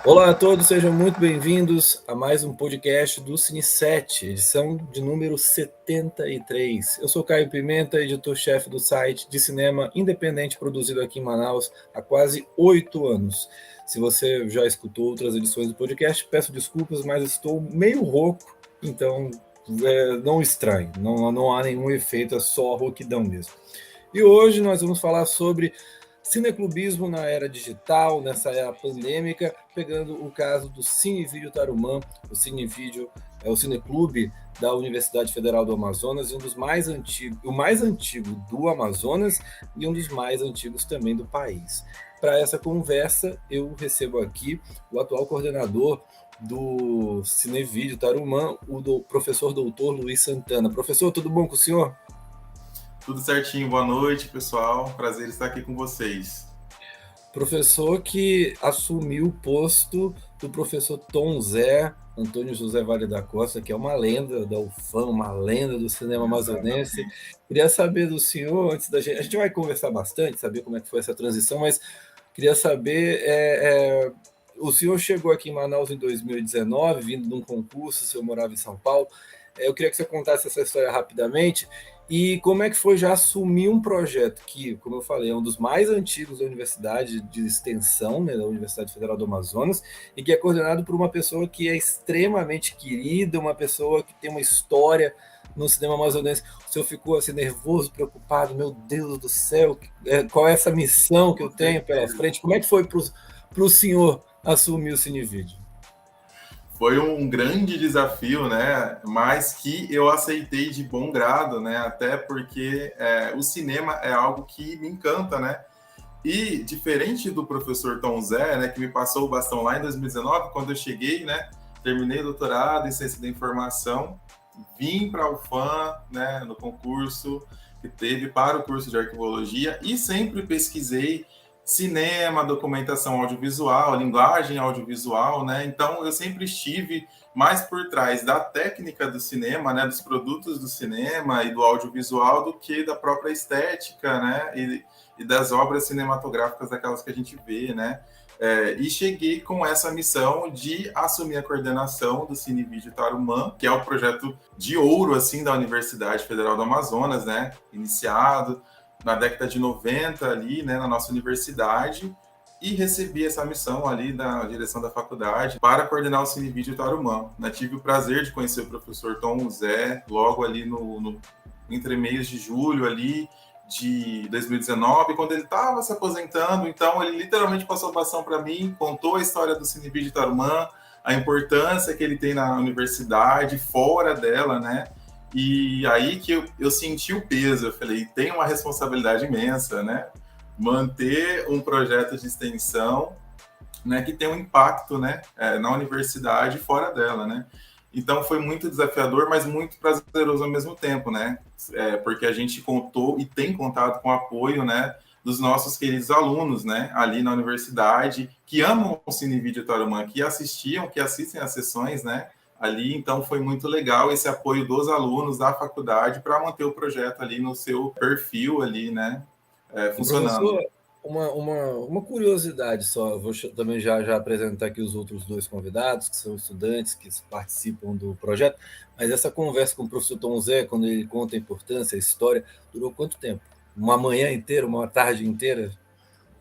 Olá a todos, sejam muito bem-vindos a mais um podcast do Cine7, edição de número 73. Eu sou Caio Pimenta, editor-chefe do site de cinema independente produzido aqui em Manaus há quase 8 anos. Se você já escutou outras edições do podcast, peço desculpas, mas estou meio rouco, então não estranhe, não há nenhum efeito, é só rouquidão mesmo. E hoje nós vamos falar sobre cineclubismo na era digital, nessa era pandêmica, pegando o caso do Cinevídeo Tarumã. O Cinevídeo é o cineclube da Universidade Federal do Amazonas e um dos mais antigos, o mais antigo do Amazonas e um dos mais antigos também do país. Para essa conversa, eu recebo aqui o atual coordenador do Cinevídeo Tarumã, o professor doutor Luiz Santana. Professor, tudo bom com o senhor? Tudo certinho, boa noite, pessoal. Prazer estar aqui com vocês. Professor que assumiu o posto do professor Tom Zé, Antônio José Vale da Costa, que é uma lenda da UFAM, uma lenda do cinema amazonense. Queria saber do senhor, antes da gente... A gente vai conversar bastante, saber como é que foi essa transição, mas queria saber... O senhor chegou aqui em Manaus em 2019, vindo de um concurso, o senhor morava em São Paulo. Eu queria que você contasse essa história rapidamente. E como é que foi já assumir um projeto que, como eu falei, é um dos mais antigos da Universidade de Extensão, né, da Universidade Federal do Amazonas, e que é coordenado por uma pessoa que é extremamente querida, uma pessoa que tem uma história no cinema amazonense. O senhor ficou assim nervoso, preocupado, meu Deus do céu, qual é essa missão que eu tenho pela frente? Como é que foi para o senhor assumir o Cinevídeo? Foi um grande desafio, né? Mas que eu aceitei de bom grado, né? Até porque o cinema é algo que me encanta, né? E diferente do professor Tom Zé, né, que me passou o bastão lá em 2019, quando eu cheguei, né? Terminei o doutorado em ciência da informação, vim para a UFAM, né? No concurso que teve para o curso de arquivologia e sempre pesquisei cinema, documentação audiovisual, linguagem audiovisual, né? Então eu sempre estive mais por trás da técnica do cinema, né? Dos produtos do cinema e do audiovisual do que da própria estética, né? E das obras cinematográficas daquelas que a gente vê, né? E cheguei com essa missão de assumir a coordenação do Cinevídeo Tarumã, que é o projeto de ouro assim da Universidade Federal do Amazonas, né? Iniciado na década de 90 ali, né, na nossa universidade, e recebi essa missão ali da direção da faculdade para coordenar o Cinevídeo Tarumã. Tive o prazer de conhecer o professor Tom Zé logo ali entre meios de julho ali de 2019, quando ele estava se aposentando. Então ele literalmente passou a bastão para mim, contou a história do Cinevídeo Tarumã, a importância que ele tem na universidade, fora dela, né? E aí que eu senti o peso, eu falei, tem uma responsabilidade imensa, né? Manter um projeto de extensão, né, que tem um impacto, né, na universidade e fora dela, né? Então foi muito desafiador, mas muito prazeroso ao mesmo tempo, né? Porque a gente contou e tem contado com o apoio, né, dos nossos queridos alunos, né, ali na universidade, que amam o Cinevídeo Tarumã, que assistem às sessões, né? Ali, então, foi muito legal esse apoio dos alunos da faculdade para manter o projeto ali no seu perfil ali, né, funcionando. Professor, uma curiosidade só, eu vou também já apresentar aqui os outros dois convidados, que são estudantes que participam do projeto, mas essa conversa com o professor Tom Zé, quando ele conta a importância, a história, durou quanto tempo? Uma manhã inteira, uma tarde inteira?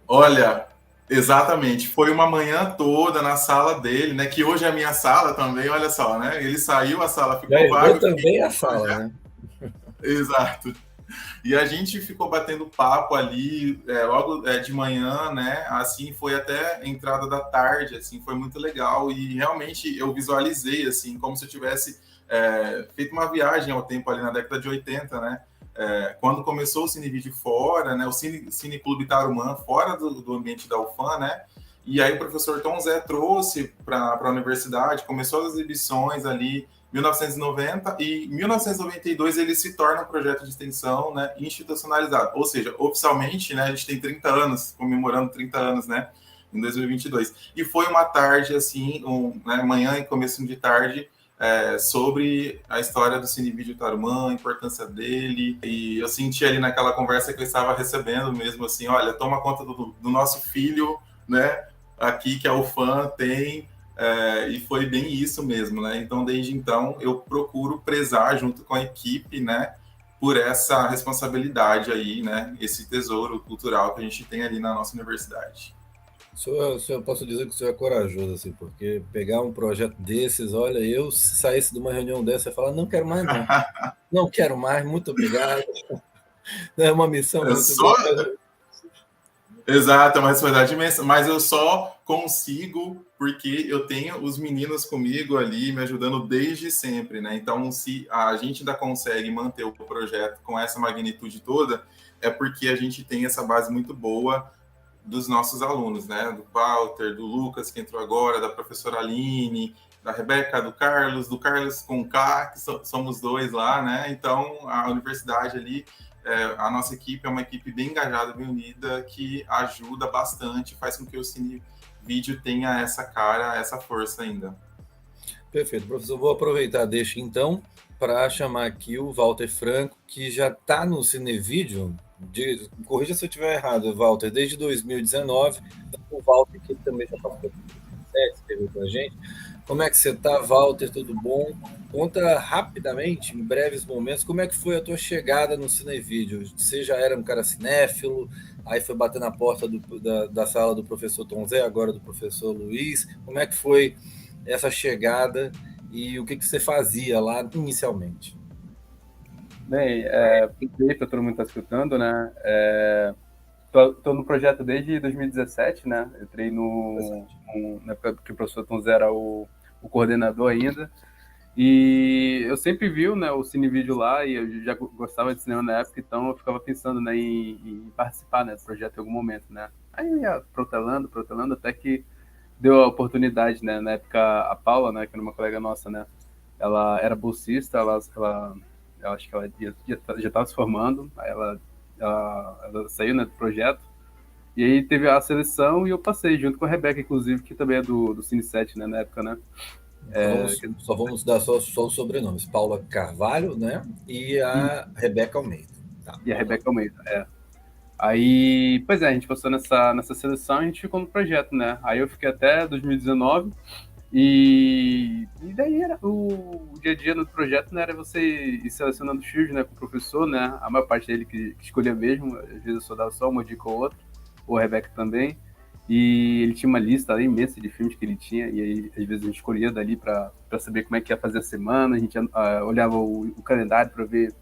Olha, exatamente, foi uma manhã toda na sala dele, né, que hoje é a minha sala também, olha só, né, ele saiu, a sala Já ficou herdou vaga. também a sala, né? Exato. E a gente ficou batendo papo ali logo de manhã, né? Assim, foi até a entrada da tarde, assim, foi muito legal. E realmente eu visualizei, assim, como se eu tivesse feito uma viagem ao tempo ali na década de 80, né? Quando começou o Cinevídeo fora, né? O Cineclube Tarumã, fora do ambiente da UFAM, né? E aí o professor Tom Zé trouxe para a universidade, começou as exibições ali 1990 e em 1992 ele se torna um projeto de extensão, né, institucionalizado, ou seja, oficialmente, né, a gente tem 30 anos, comemorando 30 anos, né, em 2022. E foi uma tarde, assim, né, manhã e começo de tarde, sobre a história do Cinevídeo Tarumã, a importância dele, e eu senti ali naquela conversa que eu estava recebendo mesmo, assim, olha, toma conta do nosso filho, né, aqui que a UFAM tem, e foi bem isso mesmo, né? Então, desde então, eu procuro prezar junto com a equipe, né, por essa responsabilidade aí, né, esse tesouro cultural que a gente tem ali na nossa universidade. O senhor, posso dizer que o senhor é corajoso, assim, porque pegar um projeto desses, olha, eu se saísse de uma reunião dessa, eu ia falar, não quero mais, não. Não quero mais, muito obrigado. É uma missão Eu muito só, grande, mas Exato, é uma responsabilidade imensa, mas eu só consigo porque eu tenho os meninos comigo ali me ajudando desde sempre, né? Então, se a gente ainda consegue manter o projeto com essa magnitude toda, é porque a gente tem essa base muito boa dos nossos alunos, né? Do Walter, do Lucas, que entrou agora, da professora Aline, da Rebeca, do Carlos com K, que somos dois lá, né? Então, a universidade ali, a nossa equipe é uma equipe bem engajada, bem unida, que ajuda bastante, faz com que o Cine Vídeo tenha essa cara, essa força ainda. perfeito, professor. Vou aproveitar, deixa então, para chamar aqui o Walter Franco, que já está no Cinevídeo. Corrija se eu estiver errado, Walter, desde 2019. O Walter, que também já passou por 2017, esteve com a gente. Como é que você está, Walter? Tudo bom? Conta rapidamente, em breves momentos, como é que foi a tua chegada no Cinevídeo. Você já era um cara cinéfilo, aí foi bater na porta da sala do professor Tom Zé, agora do professor Luiz. Como é que foi essa chegada e o que você fazia lá inicialmente? Bem, primeiro para todo mundo que está escutando, né? Tô no projeto desde 2017, né? Entrei na época que o professor Tom Zé era o coordenador ainda. E eu sempre vi, né, o Cinevídeo lá e eu já gostava de cinema na época, então eu ficava pensando, né, em participar, né, do projeto em algum momento, né. Aí eu ia protelando, até que deu a oportunidade, né, na época a Paula, né, que era uma colega nossa, né, ela era bolsista, eu acho que ela já estava se formando, aí ela saiu, né, do projeto, e aí teve a seleção e eu passei, junto com a Rebeca, inclusive, que também é do Cine 7, né, na época, né. Só vamos dar só os sobrenomes. Paula Carvalho, né? E E, a Rebeca Almeida. Tá, e a vamos lá. Rebeca Almeida, Aí, pois é, a gente passou nessa seleção e a gente ficou no projeto, né? Aí eu fiquei até 2019 e daí era o dia a dia no projeto, né? Era você ir selecionando os filmes, né? Com o professor, né? A maior parte dele que escolhia mesmo, às vezes eu só dava só uma dica ou outra, ou a Rebeca também. E ele tinha uma lista ali, imensa de filmes que ele tinha, e aí às vezes a gente escolhia dali para saber como é que ia fazer a semana, a gente olhava o calendário para ver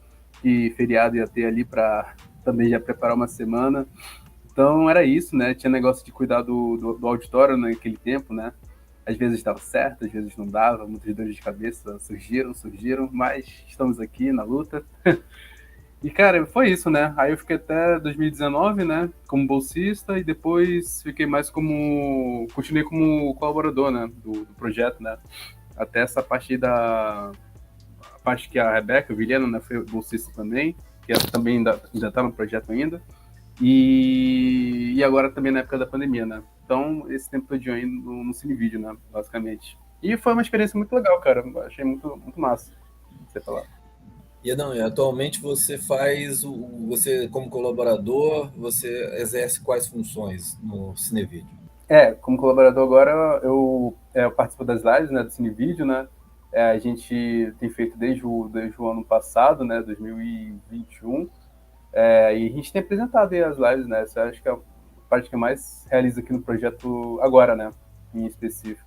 que feriado ia ter ali para também já preparar uma semana. Então era isso, né? Tinha negócio de cuidar do auditório naquele tempo, né? Às vezes dava certo, às vezes não dava, muitas dores de cabeça surgiram, mas estamos aqui na luta. E, cara, foi isso, né? Aí eu fiquei até 2019, né? Como bolsista e depois fiquei mais como... Continuei como colaborador, né? Do projeto, né? Até essa parte a parte que a Rebeca, o Vilhena, né? Foi bolsista também, que ela também ainda tá no projeto ainda. E agora também na época da pandemia, né? Então, esse tempo todo aí no Cinevídeo, né? Basicamente. E foi uma experiência muito legal, cara. Achei muito massa você falar. E não, atualmente você como colaborador, você exerce quais funções no Cinevídeo? Como colaborador agora, eu participo das lives, né, do Cinevídeo, né? A gente tem feito desde o ano passado, né, 2021, e a gente tem apresentado aí as lives, né? Essa acho que é a parte que eu mais realizo aqui no projeto agora, né, em específico.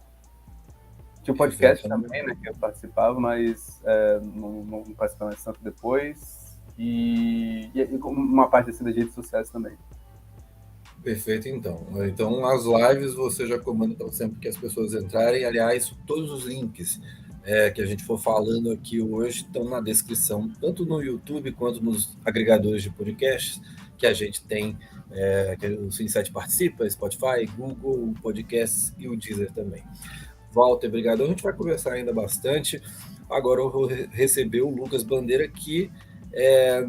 Tinha o podcast Perfeito. também, né, que eu participava, mas não participava mais tanto depois. E uma parte assim das redes sociais também. Perfeito, então. Então, as lives você já comanda então, sempre que as pessoas entrarem. Aliás, todos os links que a gente for falando aqui hoje estão na descrição, tanto no YouTube quanto nos agregadores de podcasts que a gente tem, que o Cine7 participa, Spotify, Google Podcasts e o Deezer também. Walter, obrigado. A gente vai conversar ainda bastante. Agora eu vou receber o Lucas Bandeira, que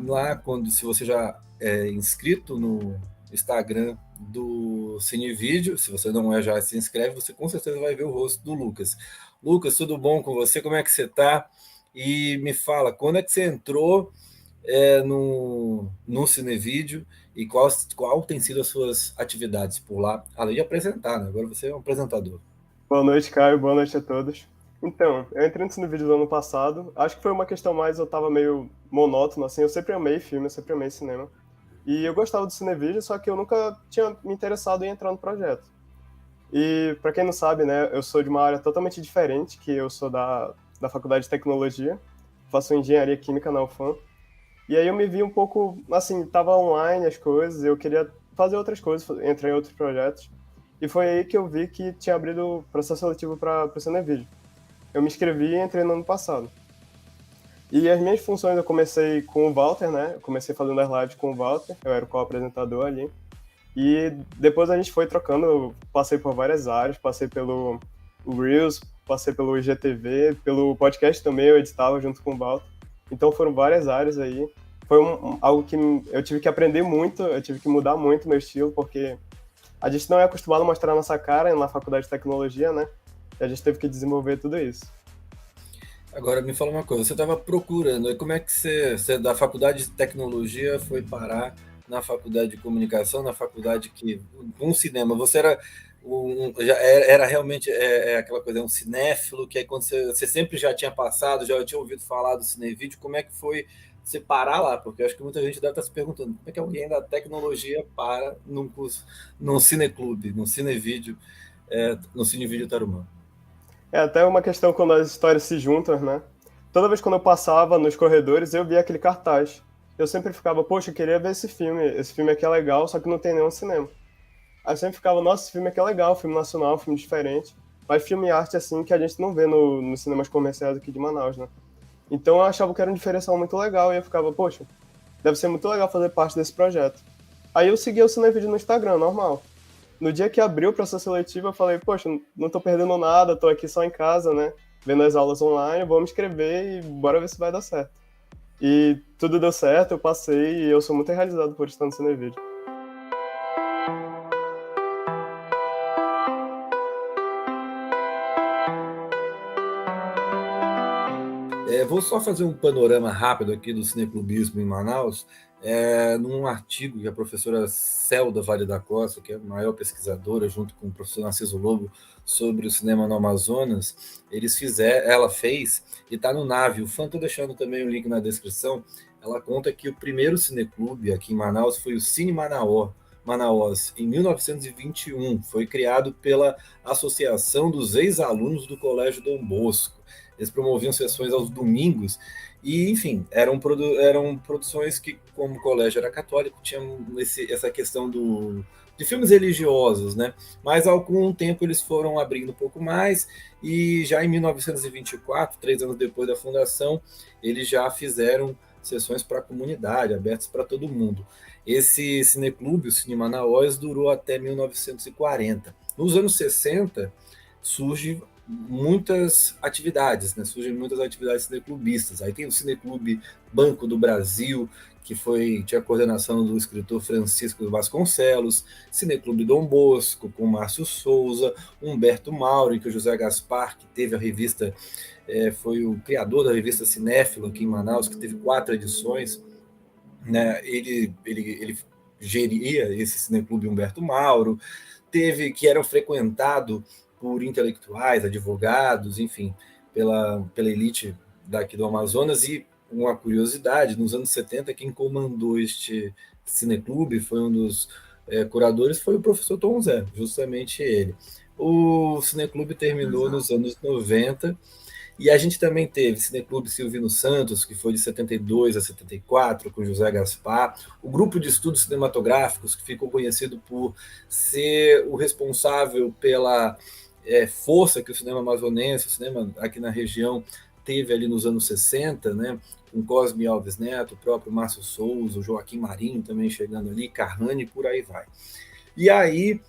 lá, se você já é inscrito no Instagram do Cinevídeo, se você não é já, se inscreve, você com certeza vai ver o rosto do Lucas. Lucas, tudo bom com você? Como é que você está? E me fala, quando é que você entrou no Cinevídeo E qual tem sido as suas atividades por lá, além de apresentar, né? Agora você é um apresentador. Boa noite, Caio. Boa noite a todos. Então, eu entrei no vídeo do ano passado. Acho que foi uma questão mais, eu tava meio monótono, assim. Eu sempre amei filme, eu sempre amei cinema. E eu gostava do Cinevídeo, só que eu nunca tinha me interessado em entrar no projeto. E, para quem não sabe, né, eu sou de uma área totalmente diferente, que eu sou da Faculdade de Tecnologia. Faço Engenharia Química na UFAM. E aí eu me vi um pouco, assim, tava online as coisas, eu queria fazer outras coisas, entrar em outros projetos. E foi aí que eu vi que tinha abrido o processo seletivo para o Cinevídeo. Eu me inscrevi e entrei no ano passado. E as minhas funções eu comecei com o Walter, né? Eu comecei fazendo as lives com o Walter, eu era o co-apresentador ali. E depois a gente foi trocando, eu passei por várias áreas, passei pelo Reels, passei pelo IGTV, pelo podcast também eu editava junto com o Walter. Então foram várias áreas aí. Foi algo que eu tive que aprender muito, eu tive que mudar muito meu estilo, porque a gente não é acostumado a mostrar a nossa cara na faculdade de tecnologia, né? E a gente teve que desenvolver tudo isso. Agora me fala uma coisa, você estava procurando, como é que você da faculdade de tecnologia foi parar na faculdade de comunicação, na faculdade que com cinema? Você já era realmente aquela coisa, um cinéfilo, que aí quando você sempre já tinha passado, já tinha ouvido falar do Cinevídeo, como é que foi você parar lá? Porque eu acho que muita gente deve estar se perguntando como é que alguém da tecnologia para num curso, num cineclube, num Cinevídeo, no Cinevídeo Tarumã. É até uma questão quando as histórias se juntam, né? Toda vez quando eu passava nos corredores, eu via aquele cartaz. Eu sempre ficava, poxa, eu queria ver esse filme aqui é legal, só que não tem nenhum cinema. Aí eu sempre ficava, nossa, esse filme aqui é legal, filme nacional, filme diferente. Mas filme e arte, assim, que a gente não vê nos cinemas comerciais aqui de Manaus, né? Então eu achava que era um diferencial muito legal, e eu ficava, poxa, deve ser muito legal fazer parte desse projeto. Aí eu segui o Cinevídeo no Instagram, normal. No dia que abriu o processo seletivo, eu falei, poxa, não tô perdendo nada, tô aqui só em casa, né? Vendo as aulas online, vou me inscrever e bora ver se vai dar certo. E tudo deu certo, eu passei e eu sou muito realizado por estar no Cinevídeo. Vou só fazer um panorama rápido aqui do cineclubismo em Manaus, num artigo que a professora Celda Vale da Costa, que é a maior pesquisadora, junto com o professor Narciso Lobo, sobre o cinema no Amazonas, ela fez, e está no Nave, o fã, estou deixando também o link na descrição, ela conta que o primeiro cineclube aqui em Manaus foi o Cine Manaus, em 1921, foi criado pela Associação dos Ex-Alunos do Colégio Dom Bosco. Eles promoviam sessões aos domingos e, enfim, eram produções que, como o colégio era católico, tinham essa questão de filmes religiosos, né? Mas, ao com o tempo, eles foram abrindo um pouco mais e já em 1924, 3 anos depois da fundação, eles já fizeram sessões para a comunidade, abertas para todo mundo. Esse cineclube, o Cine Manaus, durou até 1940. Nos anos 60, surge muitas atividades, né? Surgem muitas atividades cineclubistas. Aí tem o Cineclube Banco do Brasil, que tinha a coordenação do escritor Francisco Vasconcelos, Cineclube Dom Bosco, com Márcio Souza, Humberto Mauro, que o José Gaspar, que teve a revista, foi o criador da revista Cinéfilo aqui em Manaus, que teve 4 edições, né? Ele geria esse Cineclube Humberto Mauro, que eram frequentado por intelectuais, advogados, enfim, pela elite daqui do Amazonas. E uma curiosidade, nos anos 70, quem comandou este cineclube, foi um dos curadores, foi o professor Tom Zé, justamente ele. O cineclube terminou nos anos 90, e a gente também teve Cineclube Silvino Santos, que foi de 72 a 74, com José Gaspar. O Grupo de Estudos Cinematográficos, que ficou conhecido por ser o responsável pela força que o cinema amazonense, o cinema aqui na região, teve ali nos anos 60, né? Com Cosme Alves Neto, o próprio Márcio Souza, o Joaquim Marinho também chegando ali, Carrane, por aí vai. E aí,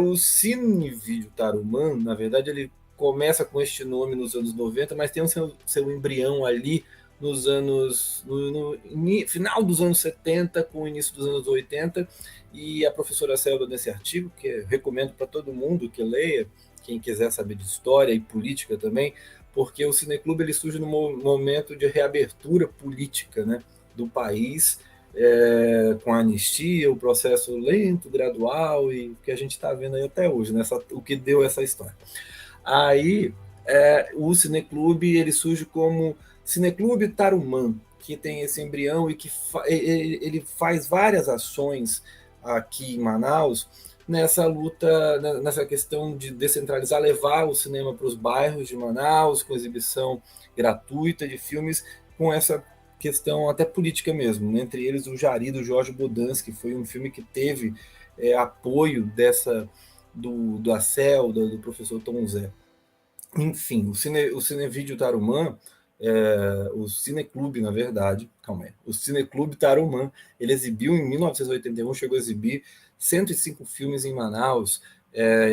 o Cinevídeo Tarumã, na verdade, ele começa com este nome nos anos 90, mas tem o seu embrião ali nos anos no final dos anos 70, com o início dos anos 80, e a professora Celda, nesse artigo, que eu recomendo para todo mundo que leia, quem quiser saber de história e política também, porque o Cineclube ele surge num momento de reabertura política, né, do país, com a anistia, o processo lento, gradual, e que a gente está vendo aí até hoje, né? O que deu essa história. Aí, o Cineclube, ele surge como Cineclube Tarumã, que tem esse embrião e que ele faz várias ações aqui em Manaus, nessa luta, nessa questão de descentralizar, levar o cinema para os bairros de Manaus, com exibição gratuita de filmes, com essa questão até política mesmo, entre eles o Jari, do Jorge Bodansky, que foi um filme que teve apoio do ACEL, do professor Tom Zé. Enfim, o Cinevídeo Tarumã, o Cineclube, na verdade, o Cineclube Tarumã, ele exibiu em 1981, chegou a exibir 105 filmes em Manaus,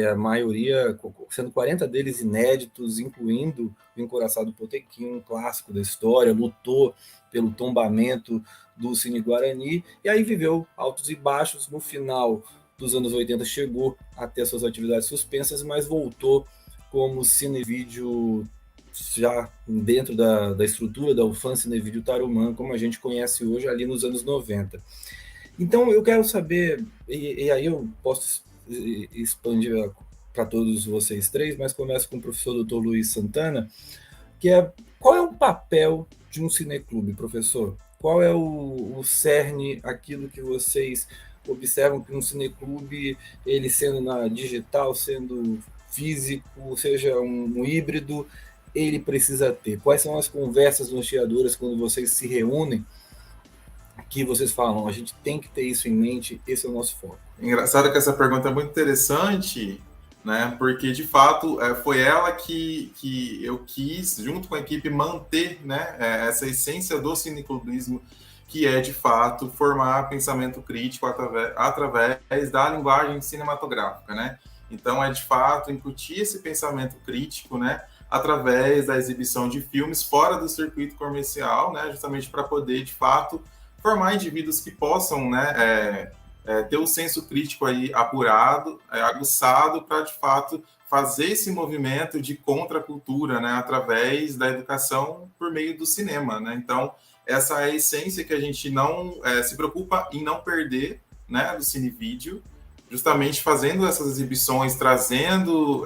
a maioria, sendo 40 deles inéditos, incluindo o Encoraçado Potequim, um clássico da história, lutou pelo tombamento do Cine Guarani, e aí viveu altos e baixos. No final dos anos 80 chegou a ter suas atividades suspensas, mas voltou como Cinevídeo, já dentro da estrutura da UFAM Cinevídeo Tarumã, como a gente conhece hoje, ali nos anos 90. Então eu quero saber, e aí eu posso expandir para todos vocês três, mas começo com o professor Dr. Luiz Santana, que qual é o papel de um cineclube, professor? Qual é o cerne, aquilo que vocês observam que um cineclube, ele sendo na digital, sendo físico, seja um híbrido, ele precisa ter? Quais são as conversas norteadoras quando vocês se reúnem, que vocês falam, a gente tem que ter isso em mente, esse é o nosso foco? Engraçado que essa pergunta é muito interessante, né? Porque de fato foi ela que eu quis, junto com a equipe, manter, né, essa essência do cineclubismo, que é de fato formar pensamento crítico através da linguagem cinematográfica, né? Então é de fato incutir esse pensamento crítico, né, através da exibição de filmes fora do circuito comercial, né, justamente para poder de fato formar indivíduos que possam, né, ter o senso crítico aí apurado, aguçado, para de fato fazer esse movimento de contracultura, né, através da educação por meio do cinema, né? Então essa é a essência que a gente não se preocupa em não perder, né, do cinevídeo, justamente fazendo essas exibições, trazendo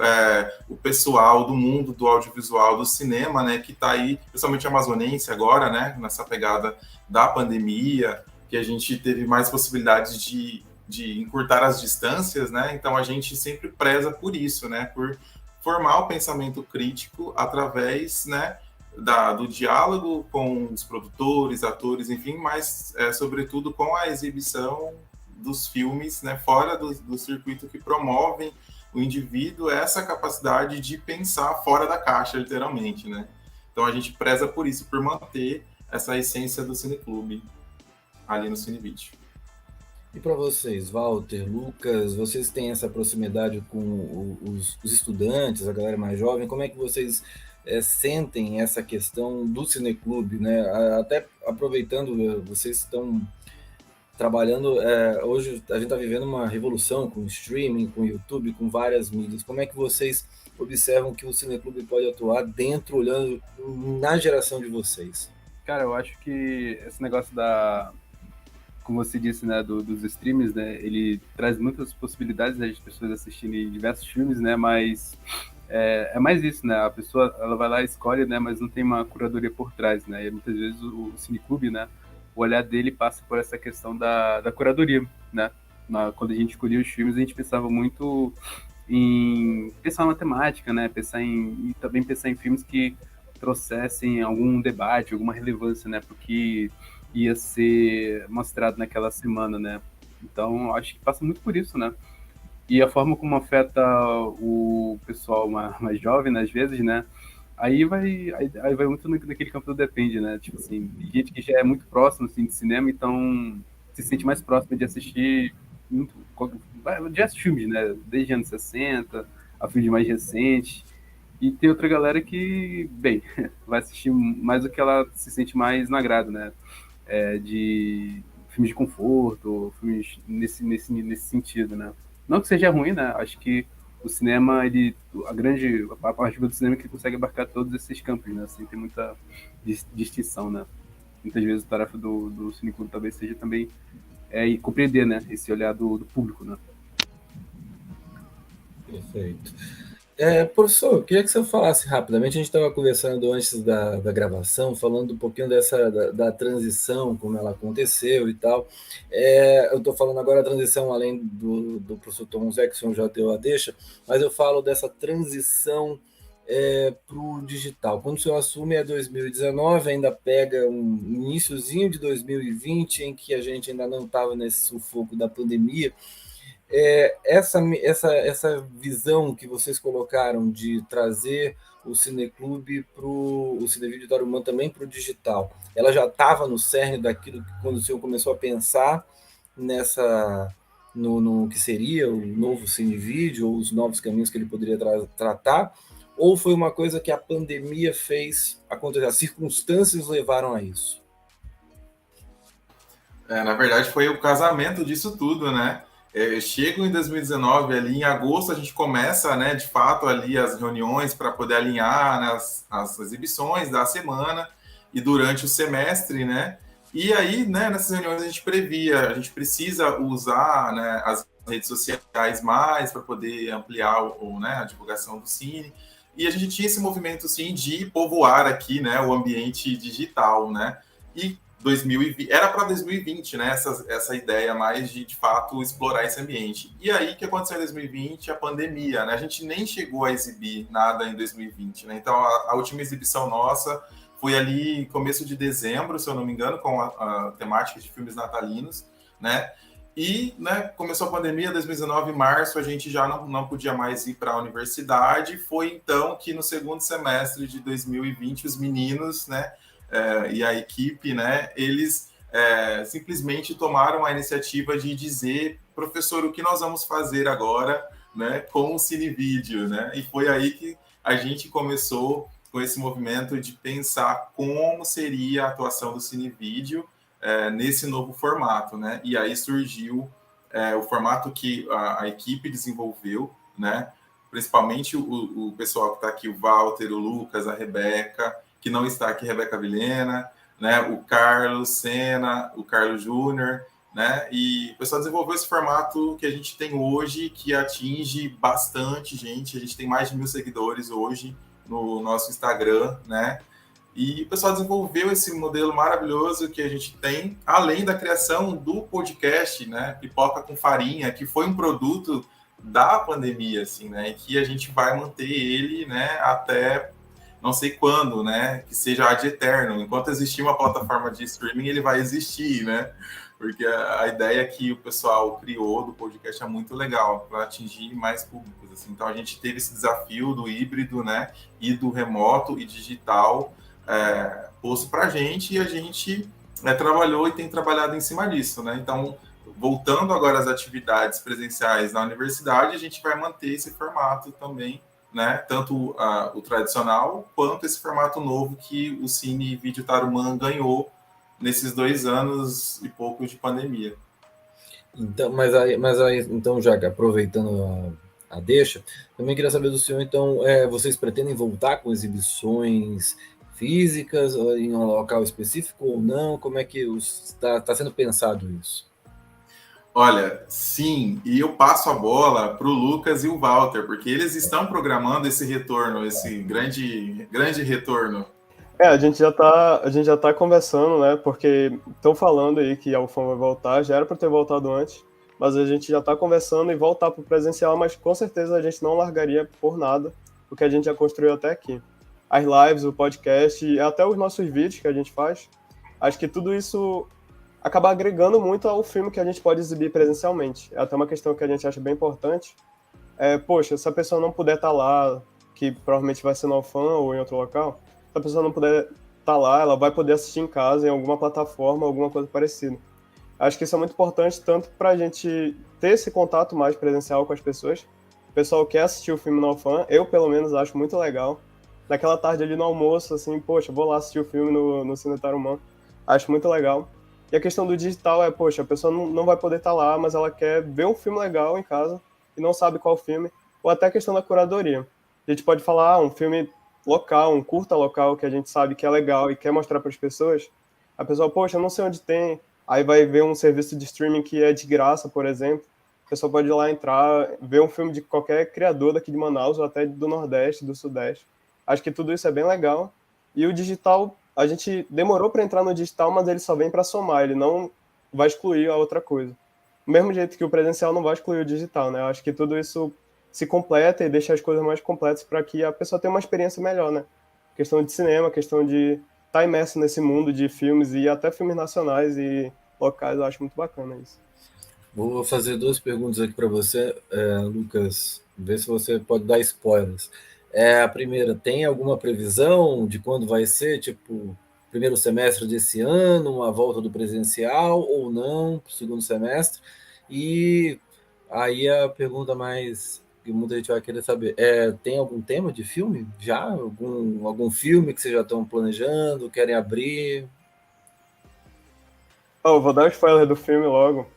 o pessoal do mundo do audiovisual, do cinema, né, que está aí, principalmente amazonense agora, né, nessa pegada da pandemia, que a gente teve mais possibilidades de encurtar as distâncias, né, então a gente sempre preza por isso, né, por formar o pensamento crítico através, né, do diálogo com os produtores, atores, enfim, mas sobretudo com a exibição dos filmes, né, fora do circuito, que promovem o indivíduo essa capacidade de pensar fora da caixa, literalmente, né? Então a gente preza por isso, por manter essa essência do cineclube ali no Cinevídeo. E para vocês, Walter, Lucas, vocês têm essa proximidade com os estudantes, a galera mais jovem? Como é que vocês sentem essa questão do cineclube, né? Até aproveitando, vocês estão trabalhando, hoje a gente está vivendo uma revolução com streaming, com YouTube, com várias mídias. Como é que vocês observam que o cineclube pode atuar dentro, olhando na geração de vocês? Cara, eu acho que esse negócio como você disse, né, dos streams, né, ele traz muitas possibilidades, né, de pessoas assistirem diversos filmes, né, mas é mais isso, né, a pessoa, ela vai lá e escolhe, né, mas não tem uma curadoria por trás, né, e muitas vezes o cineclube, né, o olhar dele passa por essa questão da curadoria, né, quando a gente escolhia os filmes, a gente pensava muito em pensar na temática, né, e também pensar em filmes que trouxessem algum debate, alguma relevância, né, porque ia ser mostrado naquela semana, né? Então, acho que passa muito por isso, né? E a forma como afeta o pessoal mais jovem, né, às vezes, né? Aí vai muito naquele campo do depende, né? Tipo assim, gente que já é muito próximo, assim, de cinema, então se sente mais próximo de assistir diversos filmes, né? Desde anos 60, a filmes mais recentes. E tem outra galera que, bem, vai assistir mais o que ela se sente mais no agrado, né? De filmes de conforto, filmes nesse sentido, né? Não que seja ruim, né? Acho que o cinema, a parte do cinema é que consegue abarcar todos esses campos, né? Assim, tem muita distinção, né? muitas vezes a tarefa do Cineclube talvez seja também compreender, né, esse olhar do público, né? Perfeito. Professor, eu queria que você falasse rapidamente, a gente estava conversando antes da gravação, falando um pouquinho da transição, como ela aconteceu e tal. Eu estou falando agora da transição, além do professor Tom Zé, que o senhor já deu a deixa, mas eu falo dessa transição para o digital. Quando o senhor assume 2019, ainda pega um iniciozinho de 2020, em que a gente ainda não estava nesse sufoco da pandemia. Essa visão que vocês colocaram de trazer o Cineclube o Cinevídeo Tarumã também para o digital, ela já estava no cerne daquilo que quando o senhor começou a pensar no que seria o novo Cinevídeo ou os novos caminhos que ele poderia tratar, ou foi uma coisa que a pandemia fez acontecer, as circunstâncias levaram a isso? Na verdade, foi o casamento disso tudo, né? Chego em 2019, ali em agosto, a gente começa, né, de fato, ali as reuniões para poder alinhar, né, as exibições da semana e durante o semestre, né? E aí, né, nessas reuniões a gente previa, a gente precisa usar, né, as redes sociais mais para poder ampliar né, a divulgação do cine. E a gente tinha esse movimento, sim, de povoar aqui, né, o ambiente digital, né? E 2020, era para 2020, né? Essa ideia mais de fato explorar esse ambiente. E aí, o que aconteceu em 2020? A pandemia, né? A gente nem chegou a exibir nada em 2020, né? Então, a última exibição nossa foi ali começo de dezembro, se eu não me engano, com a temática de filmes natalinos, né? E, né, começou a pandemia, 2019, em março, a gente já não podia mais ir para a universidade. Foi então que no segundo semestre de 2020, os meninos, né, e a equipe, né, eles simplesmente tomaram a iniciativa de dizer: professor, o que nós vamos fazer agora, né, com o Cinevídeo, né? E foi aí que a gente começou com esse movimento de pensar como seria a atuação do Cinevídeo nesse novo formato, né? E aí surgiu o formato que a equipe desenvolveu, né? Principalmente o pessoal que está aqui, o Walter, o Lucas, a Rebeca, que não está aqui, Rebeca Vilhena, né? O Carlos Sena, o Carlos Júnior, né? E o pessoal desenvolveu esse formato que a gente tem hoje, que atinge bastante gente. A gente tem mais de 1.000 seguidores hoje no nosso Instagram, né? E o pessoal desenvolveu esse modelo maravilhoso que a gente tem, além da criação do podcast, né? Pipoca com Farinha, que foi um produto da pandemia, assim, né? E que a gente vai manter ele, né? Até não sei quando, né? Que seja ad eterno. Enquanto existir uma plataforma de streaming, ele vai existir, né? Porque a ideia que o pessoal criou do podcast é muito legal para atingir mais públicos, assim. Então a gente teve esse desafio do híbrido, né? E do remoto e digital posto para a gente, e a gente trabalhou e tem trabalhado em cima disso, né? Então, voltando agora às atividades presenciais na universidade, a gente vai manter esse formato também, né? Tanto o tradicional, quanto esse formato novo que o Cinevídeo Tarumã ganhou nesses 2 anos e pouco de pandemia. Então, mas aí, então, já aproveitando a deixa, também queria saber do senhor, então, vocês pretendem voltar com exibições físicas em um local específico ou não? Como é que está sendo pensado isso? Olha, sim, e eu passo a bola para o Lucas e o Walter, porque eles estão programando esse retorno, esse grande retorno. A gente já tá conversando, né? Porque estão falando aí que a UFAM vai voltar, já era para ter voltado antes, mas a gente já tá conversando em voltar para o presencial, mas com certeza a gente não largaria por nada o que a gente já construiu até aqui. As lives, o podcast e até os nossos vídeos que a gente faz, acho que tudo isso acaba agregando muito ao filme que a gente pode exibir presencialmente. É até uma questão que a gente acha bem importante. Poxa, se a pessoa não puder estar lá, que provavelmente vai ser na UFAM ou em outro local, se a pessoa não puder estar lá, ela vai poder assistir em casa, em alguma plataforma, alguma coisa parecida. Acho que isso é muito importante, tanto para a gente ter esse contato mais presencial com as pessoas. O pessoal quer assistir o filme na UFAM, eu pelo menos acho muito legal. Naquela tarde ali no almoço, assim, poxa, vou lá assistir o filme no Cine Tarumã. Acho muito legal. E a questão do digital poxa, a pessoa não vai poder estar lá, mas ela quer ver um filme legal em casa e não sabe qual filme. Ou até a questão da curadoria. A gente pode falar, um filme local, um curta local que a gente sabe que é legal e quer mostrar para as pessoas. A pessoa, poxa, eu não sei onde tem, aí vai ver um serviço de streaming que é de graça, por exemplo, a pessoa pode ir lá entrar, ver um filme de qualquer criador daqui de Manaus ou até do Nordeste, do Sudeste. Acho que tudo isso é bem legal. E o digital, a gente demorou para entrar no digital, mas ele só vem para somar, ele não vai excluir a outra coisa. Do mesmo jeito que o presencial não vai excluir o digital, né? Eu acho que tudo isso se completa e deixa as coisas mais completas para que a pessoa tenha uma experiência melhor, né? Questão de cinema, questão de estar imerso nesse mundo de filmes e até filmes nacionais e locais, eu acho muito bacana isso. Vou fazer duas perguntas aqui para você, Lucas, ver se você pode dar spoilers. A primeira, tem alguma previsão de quando vai ser, tipo, primeiro semestre desse ano, a volta do presencial ou não, segundo semestre? E aí a pergunta mais que muita gente vai querer saber, tem algum tema de filme já? Algum filme que vocês já estão planejando, querem abrir? Oh, vou dar um spoiler do filme logo.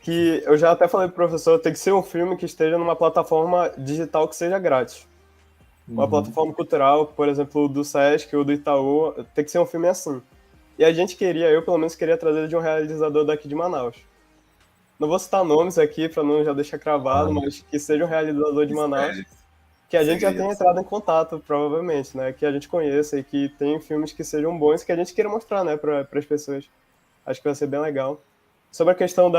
Que eu já até falei pro professor, tem que ser um filme que esteja numa plataforma digital que seja grátis. Uma plataforma cultural, por exemplo, do Sesc ou do Itaú, tem que ser um filme assim. E a gente queria, eu pelo menos queria trazer de um realizador daqui de Manaus. Não vou citar nomes aqui para não já deixar cravado, mas que seja um realizador de Manaus, que a gente já tenha entrado em contato, provavelmente, né? Que a gente conheça e que tem filmes que sejam bons que a gente queira mostrar, né, para as pessoas. Acho que vai ser bem legal. Sobre a questão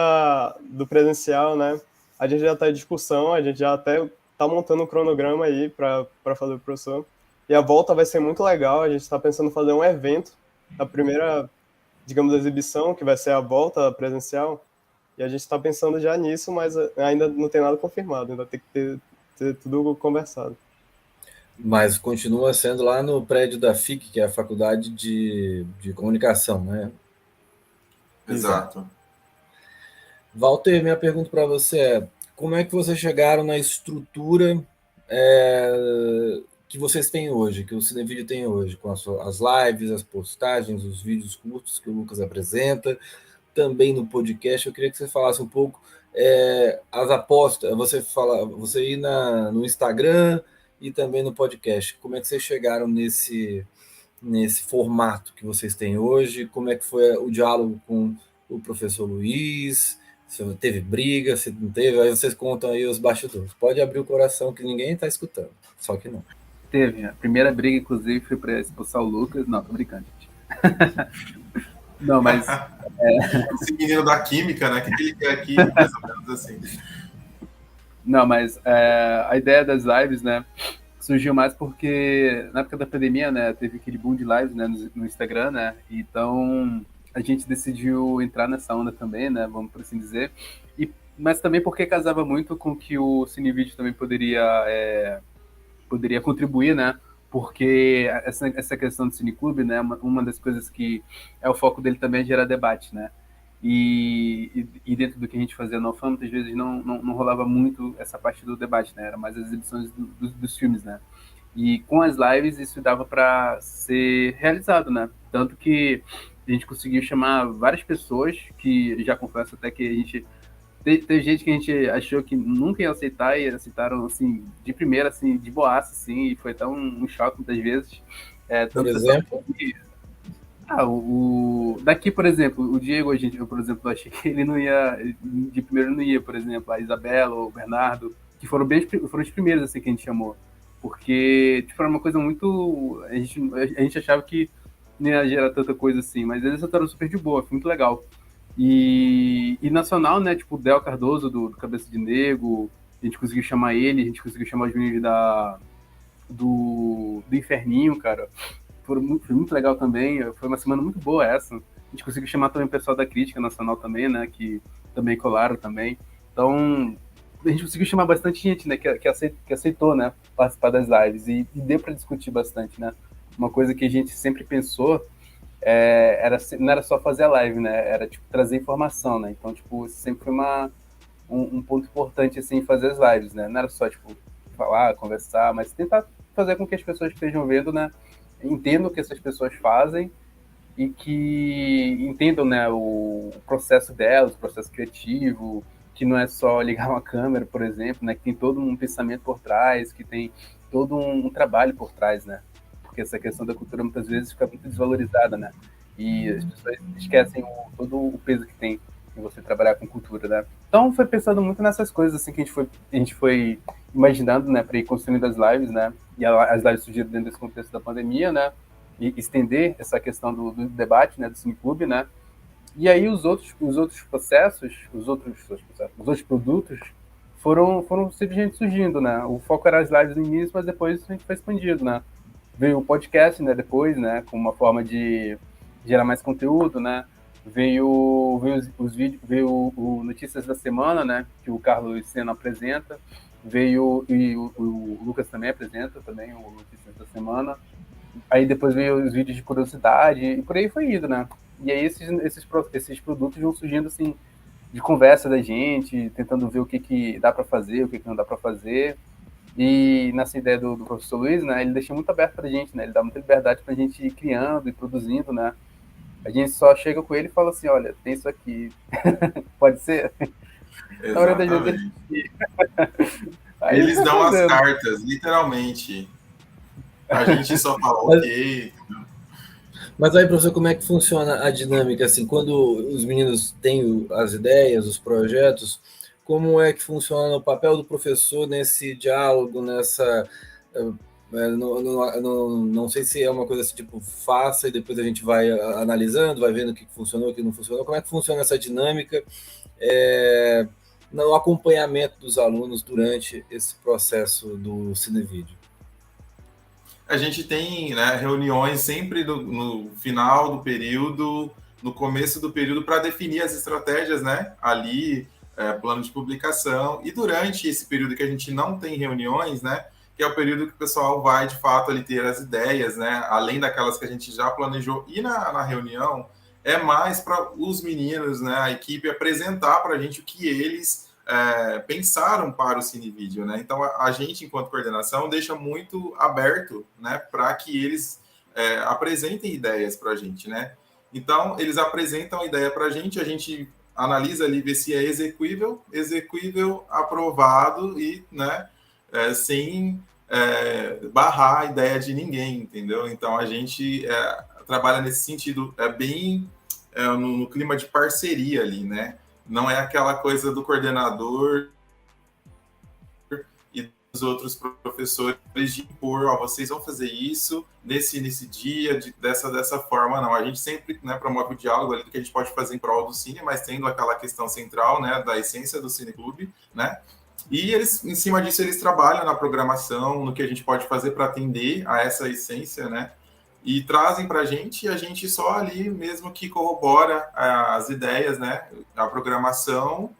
do presencial, né? A gente já está em discussão, a gente já até está montando um cronograma aí para fazer o professor. E a volta vai ser muito legal, a gente está pensando em fazer um evento, a primeira, digamos, exibição, que vai ser a volta presencial. E a gente está pensando já nisso, mas ainda não tem nada confirmado, ainda tem que ter tudo conversado. Mas continua sendo lá no prédio da FIC, que é a Faculdade de Comunicação, né? Exato. Walter, minha pergunta para você é: como é que vocês chegaram na estrutura que vocês têm hoje, que o Cinevídeo tem hoje, com as lives, as postagens, os vídeos curtos que o Lucas apresenta, também no podcast? Eu queria que você falasse um pouco as apostas, você ir no Instagram e também no podcast. Como é que vocês chegaram nesse formato que vocês têm hoje? Como é que foi o diálogo com o professor Luiz? Se teve briga, se não teve, aí vocês contam aí os bastidores. Pode abrir o coração que ninguém está escutando, só que não. Teve. A primeira briga, inclusive, foi para expulsar o Lucas. Não, tô brincando, gente. Não, mas... Esse menino da química, né? O que ele quer aqui, mais ou menos assim. Não, mas a ideia das lives, né, surgiu mais porque na época da pandemia, né, teve aquele boom de lives, né, no Instagram, né, então a gente decidiu entrar nessa onda também, né, vamos por assim dizer, mas também porque casava muito com que o Cinevídeo também poderia contribuir, né, porque essa questão do cineclube, né, uma das coisas que é o foco dele também é gerar debate, né, e dentro do que a gente fazia no UFAM, muitas vezes não rolava muito essa parte do debate, né? Era mais as exibições dos filmes, né? E com as lives isso dava para ser realizado, né? Tanto que a gente conseguiu chamar várias pessoas, que já confesso até que a gente... Tem gente que a gente achou que nunca ia aceitar e aceitaram, assim, de primeira, assim, de boaça, assim, e foi até um choque muitas vezes. Por exemplo... Daqui, por exemplo, o Diego, eu, por exemplo, achei que ele não ia, de primeiro não ia, por exemplo, a Isabela ou o Bernardo, que foram os primeiros, assim, que a gente chamou, porque, tipo, era uma coisa muito, a gente achava que não ia gerar tanta coisa assim, mas eles estavam super de boa, foi muito legal. E nacional, né, tipo, o Del Cardoso, do Cabeça de Negro, a gente conseguiu chamar ele, a gente conseguiu chamar os meninos do Inferninho, cara. Foi muito legal também, foi uma semana muito boa essa. A gente conseguiu chamar também o pessoal da crítica nacional também, né, que também colaram também. Então, a gente conseguiu chamar bastante gente, né, que aceitou, né, participar das lives, e deu para discutir bastante, né. Uma coisa que a gente sempre pensou não era só fazer a live, né, era, tipo, trazer informação, né. Então, tipo, sempre foi um ponto importante, assim, fazer as lives, né. Não era só, tipo, falar, conversar, mas tentar fazer com que as pessoas que estejam vendo, né, entendam o que essas pessoas fazem e que entendam, né, o processo delas, o processo criativo, que não é só ligar uma câmera, por exemplo, né, que tem todo um pensamento por trás, que tem todo um trabalho por trás, né, porque essa questão da cultura muitas vezes fica muito desvalorizada, né, E as pessoas esquecem todo o peso que tem em você trabalhar com cultura, né? Então foi pensando muito nessas coisas assim que a gente foi imaginando, né, para ir construindo as lives, né? E as lives surgiram dentro desse contexto da pandemia, né? E estender essa questão do debate, né, do cineclube, né? E aí os outros processos, os outros produtos foram simplesmente surgindo, né? O foco era as lives no início, mas depois a gente foi expandindo, né? Veio o podcast, né, depois, né, com uma forma de gerar mais conteúdo, né? Veio os vídeos, veio o Notícias da Semana, né, que o Carlos Sena apresenta, veio e o Lucas também apresenta também o Notícias da Semana. Aí depois veio os vídeos de curiosidade e por aí foi indo, né? E aí esses produtos vão surgindo assim de conversa da gente, tentando ver o que dá para fazer, o que não dá para fazer. E nessa ideia do professor Luiz, né, ele deixa muito aberto para a gente, né? Ele dá muita liberdade para a gente ir criando e produzindo, né? A gente só chega com ele e fala assim, olha, tem isso aqui, pode ser? Na hora das vezes, Exatamente. aí ele Eles vai dão as fazendo. cartas, literalmente. A gente só fala, Mas, ok. mas aí, professor, como é que funciona a dinâmica, assim, quando os meninos têm as ideias, os projetos, como é que funciona o papel do professor nesse diálogo, nessa... não sei se é uma coisa assim, tipo, faça e depois a gente vai analisando, vai vendo o que funcionou, o que não funcionou. Como é que funciona essa dinâmica no acompanhamento dos alunos durante esse processo do cinevídeo? A gente tem, né, reuniões sempre no final do período, no começo do período, para definir as estratégias, né? Ali, plano de publicação. E durante esse período que a gente não tem reuniões, né? Que é o período que o pessoal vai, de fato, ali ter as ideias, né? Além daquelas que a gente já planejou. E na reunião, é mais para os meninos, né? A equipe apresentar para a gente o que eles pensaram para o cinevídeo, né? Então a gente, enquanto coordenação, deixa muito aberto, né, para que eles apresentem ideias para a gente, né? Então eles apresentam a ideia para a gente analisa ali, vê se é execuível, aprovado e, né, sem barrar a ideia de ninguém, entendeu? Então a gente trabalha nesse sentido, bem no clima de parceria ali, né? Não é aquela coisa do coordenador e dos outros professores de impor, ó, vocês vão fazer isso nesse dia, dessa forma, não. A gente sempre, né, promove o diálogo ali do que a gente pode fazer em prol do cine, mas tendo aquela questão central, né, da essência do cineclube, né? E eles, em cima disso, eles trabalham na programação, no que a gente pode fazer para atender a essa essência, né? E trazem para a gente, e a gente só ali mesmo que corrobora as ideias, né? A programação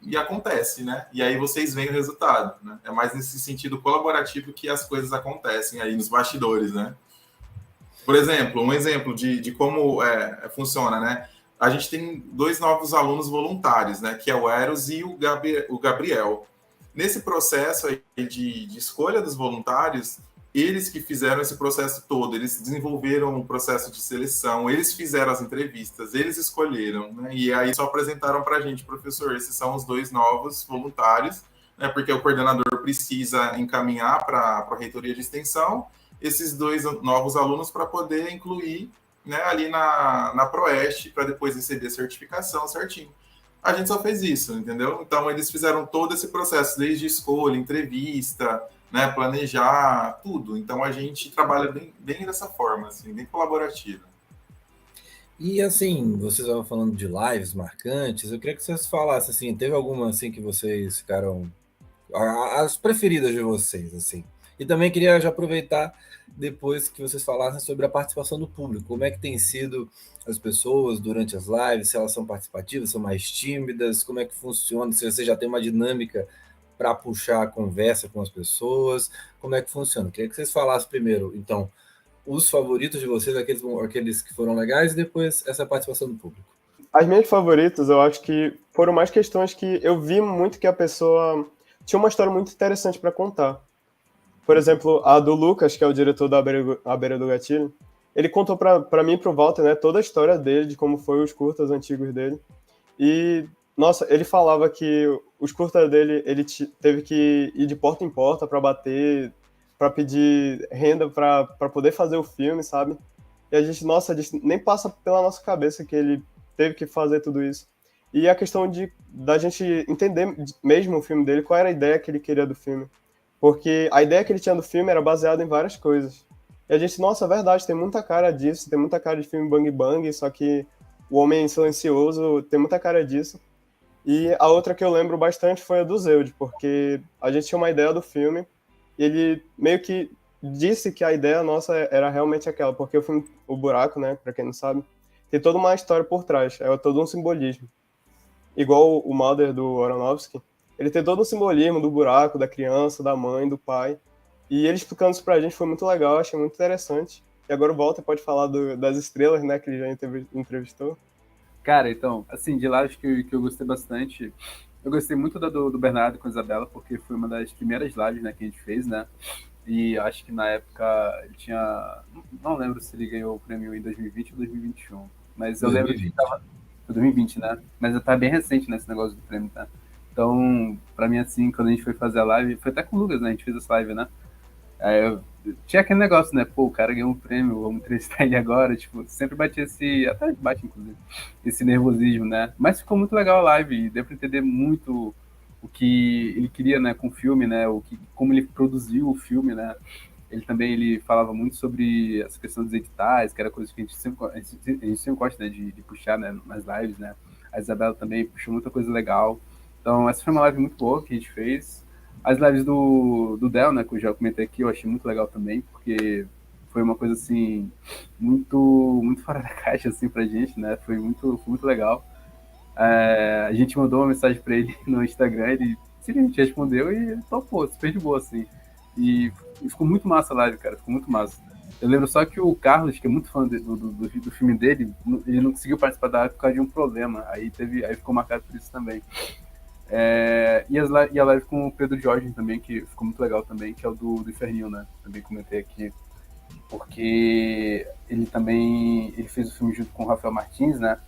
e acontece, né? E aí vocês veem o resultado, né? É mais nesse sentido colaborativo que as coisas acontecem aí nos bastidores, né? Por exemplo, um exemplo de como funciona, né? A gente tem 2 novos alunos voluntários, né? Que é o Eros e o Gabriel. Nesse processo aí de escolha dos voluntários, eles que fizeram esse processo todo, eles desenvolveram o processo de seleção, eles fizeram as entrevistas, eles escolheram, né? E aí só apresentaram para a gente, professor, esses são os 2 novos voluntários, né? Porque o coordenador precisa encaminhar para a reitoria de extensão esses 2 novos alunos para poder incluir, né, ali na Proeste, para depois receber certificação certinho. A gente só fez isso, entendeu? Então, eles fizeram todo esse processo, desde escolha, entrevista, né, planejar, tudo. Então, a gente trabalha bem dessa forma, assim, bem colaborativa. E assim, vocês estavam falando de lives marcantes, eu queria que vocês falassem, assim, teve alguma assim que vocês ficaram as preferidas de vocês, assim. E também queria já aproveitar depois que vocês falassem sobre a participação do público, como é que tem sido as pessoas durante as lives, se elas são participativas, são mais tímidas, como é que funciona, se você já tem uma dinâmica para puxar a conversa com as pessoas, como é que funciona? Queria que vocês falassem primeiro, então, os favoritos de vocês, aqueles que foram legais, e depois essa participação do público. As minhas favoritas, eu acho que foram mais questões que eu vi muito que a pessoa tinha uma história muito interessante para contar. Por exemplo, a do Lucas, que é o diretor da A Beira do Gatilho, ele contou para mim e pro Walter, né, toda a história dele, de como foi os curtas antigos dele. E, nossa, ele falava que os curtas dele, ele teve que ir de porta em porta para bater, para pedir renda para poder fazer o filme, sabe? e a gente nem passa pela nossa cabeça que ele teve que fazer tudo isso. E a questão da gente entender mesmo o filme dele, qual era a ideia que ele queria do filme. Porque a ideia que ele tinha do filme era baseada em várias coisas. E a gente, nossa, é verdade, tem muita cara disso, tem muita cara de filme Bang Bang, só que O Homem Silencioso tem muita cara disso. E a outra que eu lembro bastante foi a do Zeud, porque a gente tinha uma ideia do filme, e ele meio que disse que a ideia nossa era realmente aquela, porque o filme O Buraco, né, pra quem não sabe, tem toda uma história por trás, é todo um simbolismo. Igual o Mother do Aronofsky, ele tem todo um simbolismo do buraco, da criança, da mãe, do pai, e ele explicando isso pra gente foi muito legal, achei muito interessante. E agora o Walter pode falar das estrelas, né, que ele já entrevistou. Cara, então, assim, de lá acho que eu gostei bastante. Eu gostei muito do Bernardo com a Isabela, porque foi uma das primeiras lives, né, que a gente fez, né? E acho que na época ele tinha. Não lembro se ele ganhou o prêmio em 2020 ou 2021. Mas eu lembro que tava. 2020, né? Mas tá bem recente nesse negócio do prêmio, tá? Então, pra mim, assim, quando a gente foi fazer a live, foi até com o Lucas, né? A gente fez essa live, né? Aí tinha aquele negócio, né? Pô, o cara ganhou um prêmio, vamos entrevistar ele agora. Tipo, sempre batia até bate, inclusive, esse nervosismo, né? Mas ficou muito legal a live e deu pra entender muito o que ele queria, né, com o filme, né? Como ele produziu o filme, né? Ele falava muito sobre essa questão dos editais, que era coisa que a gente sempre gosta, né, de puxar, né, nas lives, né? A Isabela também puxou muita coisa legal. Então, essa foi uma live muito boa que a gente fez. As lives do Del, né, que eu já comentei aqui, eu achei muito legal também, porque foi uma coisa, assim, muito fora da caixa, assim, pra gente, né? Foi muito legal. A gente mandou uma mensagem pra ele no Instagram, ele simplesmente respondeu e ele topou, super de boa, assim. E ficou muito massa a live, cara, ficou muito massa. Eu lembro só que o Carlos, que é muito fã do filme dele, ele não conseguiu participar da live por causa de um problema, aí ficou marcado por isso também. E a live com o Pedro Jorge também, que ficou muito legal também, que é o do Inferninho, né? Também comentei aqui. Porque ele fez o filme junto com o Rafael Martins, né?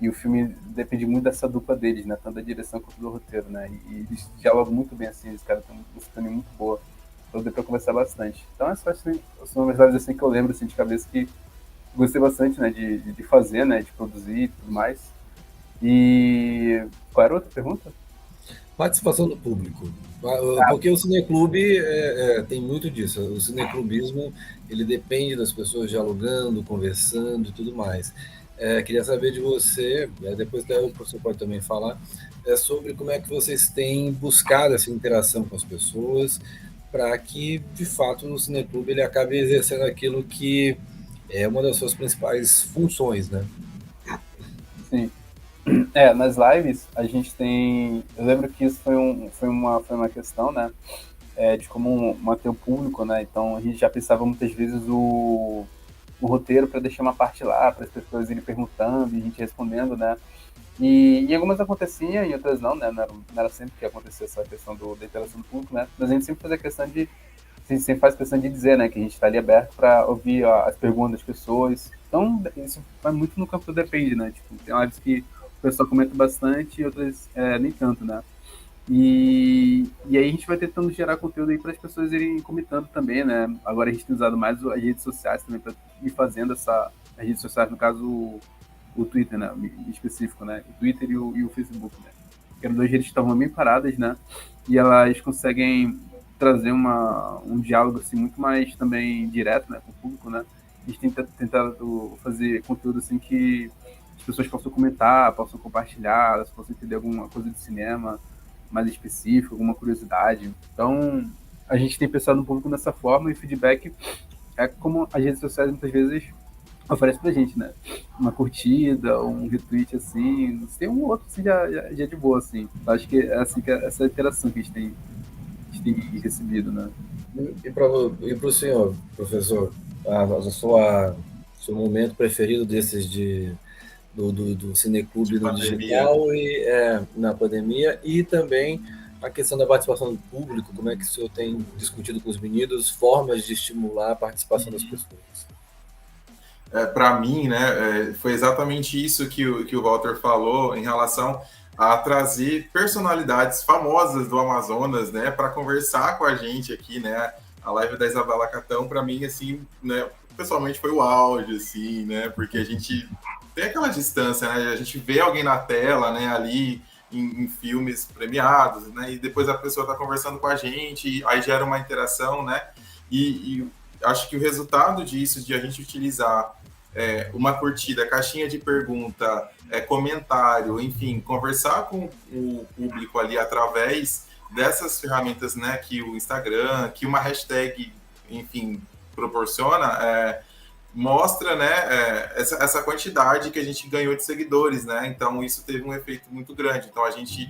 E o filme depende muito dessa dupla deles, né? Tanto da direção quanto do roteiro, né? E eles dialogam muito bem, assim, os caras têm uma música também muito boa. Então deu pra conversar bastante. Então essas são umas lives assim que eu lembro assim, de cabeça que gostei bastante, né? De fazer, né? De produzir e tudo mais. E qual era a outra pergunta? Participação do público. Porque o cineclube tem muito disso. O cineclubismo, ele depende das pessoas dialogando, conversando e tudo mais. Queria saber de você, depois o professor pode também falar, sobre como é que vocês têm buscado essa interação com as pessoas para que, de fato, o cineclube ele acabe exercendo aquilo que é uma das suas principais funções, né? Sim. Nas lives a gente tem. Eu lembro que isso foi uma questão, né? De como manter o público, né? Então a gente já pensava muitas vezes o roteiro para deixar uma parte lá, para as pessoas irem perguntando e a gente respondendo, né? E em algumas acontecia, em outras não, né? Não era sempre que acontecia essa questão da interação do público, né? Mas a gente sempre fazia questão a gente sempre faz questão de dizer, né? Que a gente está ali aberto para ouvir as perguntas das pessoas. Então, isso vai muito no campo do depende, né? Tipo, tem lives que o pessoal comenta bastante e outras nem tanto, né? E aí a gente vai tentando gerar conteúdo aí para as pessoas irem comentando também, né? Agora a gente tem usado mais as redes sociais também para ir fazendo as redes sociais, no caso o Twitter, né? Em específico, né? O Twitter e o Facebook, né? Que eram duas redes que estavam bem paradas, né? E elas conseguem trazer um diálogo assim muito mais também direto, né, com o público, né? A gente tem tentado fazer conteúdo assim que as pessoas possam comentar, possam compartilhar, elas possam entender alguma coisa de cinema mais específica, alguma curiosidade. Então, a gente tem pensado um pouco dessa forma e feedback é como as redes sociais muitas vezes oferecem pra gente, né? Uma curtida, um retweet assim, se tem um outro assim, já é de boa, assim. Eu acho que é assim que essa interação que a gente tem recebido, né? E para o senhor, professor, seu momento preferido desses do cineclube no digital e na pandemia, e também a questão da participação do público, como é que o senhor tem discutido com os meninos formas de estimular a participação das pessoas? Para mim, né, foi exatamente isso que o Walter falou em relação a trazer personalidades famosas do Amazonas, né, para conversar com a gente aqui, né? A live da Isabela Catão, para mim, assim, né, pessoalmente foi o auge, assim, né? Porque a gente tem aquela distância, né? A gente vê alguém na tela, né, ali em filmes premiados, né? E depois a pessoa está conversando com a gente, aí gera uma interação, né? E acho que o resultado disso, de a gente utilizar uma curtida, caixinha de pergunta, comentário, enfim, conversar com o público ali através dessas ferramentas, né, que o Instagram, que uma hashtag, enfim, proporciona, mostra, né, essa quantidade que a gente ganhou de seguidores, né? Então isso teve um efeito muito grande. Então a gente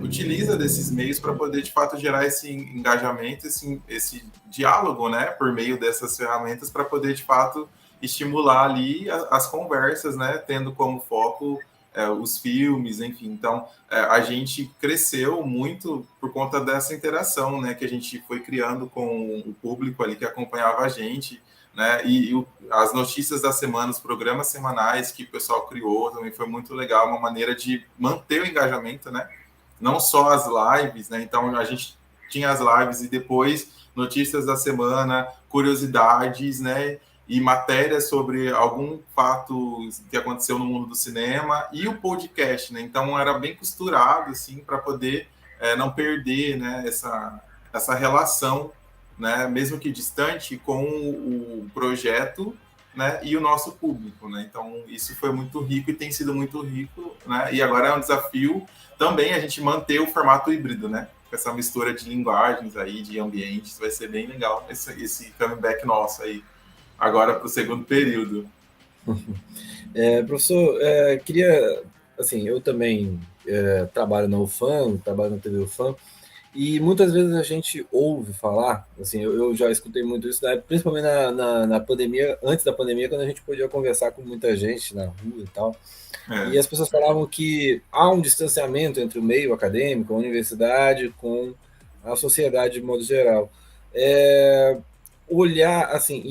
utiliza desses meios para poder de fato gerar esse engajamento, esse diálogo, né, por meio dessas ferramentas para poder de fato estimular ali as conversas, né, tendo como foco os filmes, enfim. Então a gente cresceu muito por conta dessa interação, né, que a gente foi criando com o público ali que acompanhava a gente, né? E as notícias da semana, os programas semanais que o pessoal criou também foi muito legal, uma maneira de manter o engajamento, né? Não só as lives, né? Então a gente tinha as lives e depois notícias da semana, curiosidades, né? E matérias sobre algum fato que aconteceu no mundo do cinema e o podcast, né? Então era bem costurado assim para poder não perder, né? Essa relação, né, mesmo que distante, com o projeto, né, e o nosso público, né? Então isso foi muito rico e tem sido muito rico, né? E agora é um desafio também a gente manter o formato híbrido, né? Com essa mistura de linguagens aí, de ambientes, vai ser bem legal esse comeback nosso aí agora para o segundo período. Professor, queria, assim, eu também trabalho na UFAM, trabalho na TV UFAM, e muitas vezes a gente ouve falar, assim, eu já escutei muito isso, né, principalmente na pandemia, antes da pandemia, quando a gente podia conversar com muita gente na rua e tal, e as pessoas falavam que há um distanciamento entre o meio acadêmico, a universidade, com a sociedade de modo geral. Olhar, assim,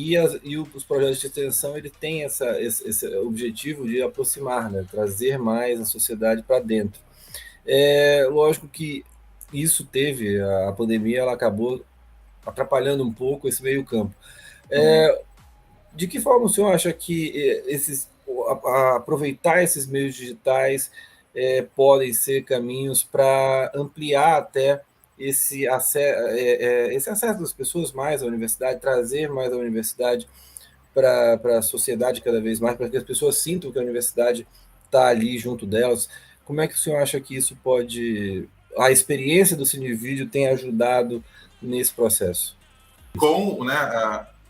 os projetos de extensão, ele tem esse objetivo de aproximar, né, trazer mais a sociedade para dentro. Lógico que isso a pandemia, ela acabou atrapalhando um pouco esse meio campo. De que forma o senhor acha que aproveitar esses meios digitais podem ser caminhos para ampliar até esse acesso das pessoas mais à universidade, trazer mais a universidade para a sociedade cada vez mais, para que as pessoas sintam que a universidade está ali junto delas? Como é que o senhor acha que isso pode... A experiência do Cinevídeo tem ajudado nesse processo? Com, né,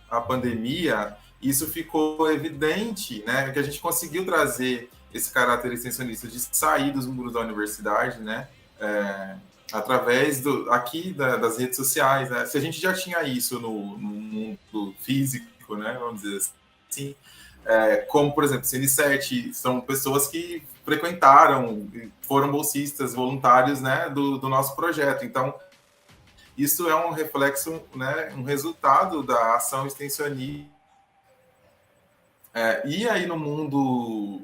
a pandemia, isso ficou evidente, né, que a gente conseguiu trazer esse caráter extensionista de sair dos muros da universidade, né, através das redes sociais, né? Se a gente já tinha isso no mundo físico, né, vamos dizer assim, como, por exemplo, Cine7, são pessoas que frequentaram, foram bolsistas voluntários, né, do nosso projeto. Então, isso é um reflexo, né, um resultado da ação extensionista. E aí no mundo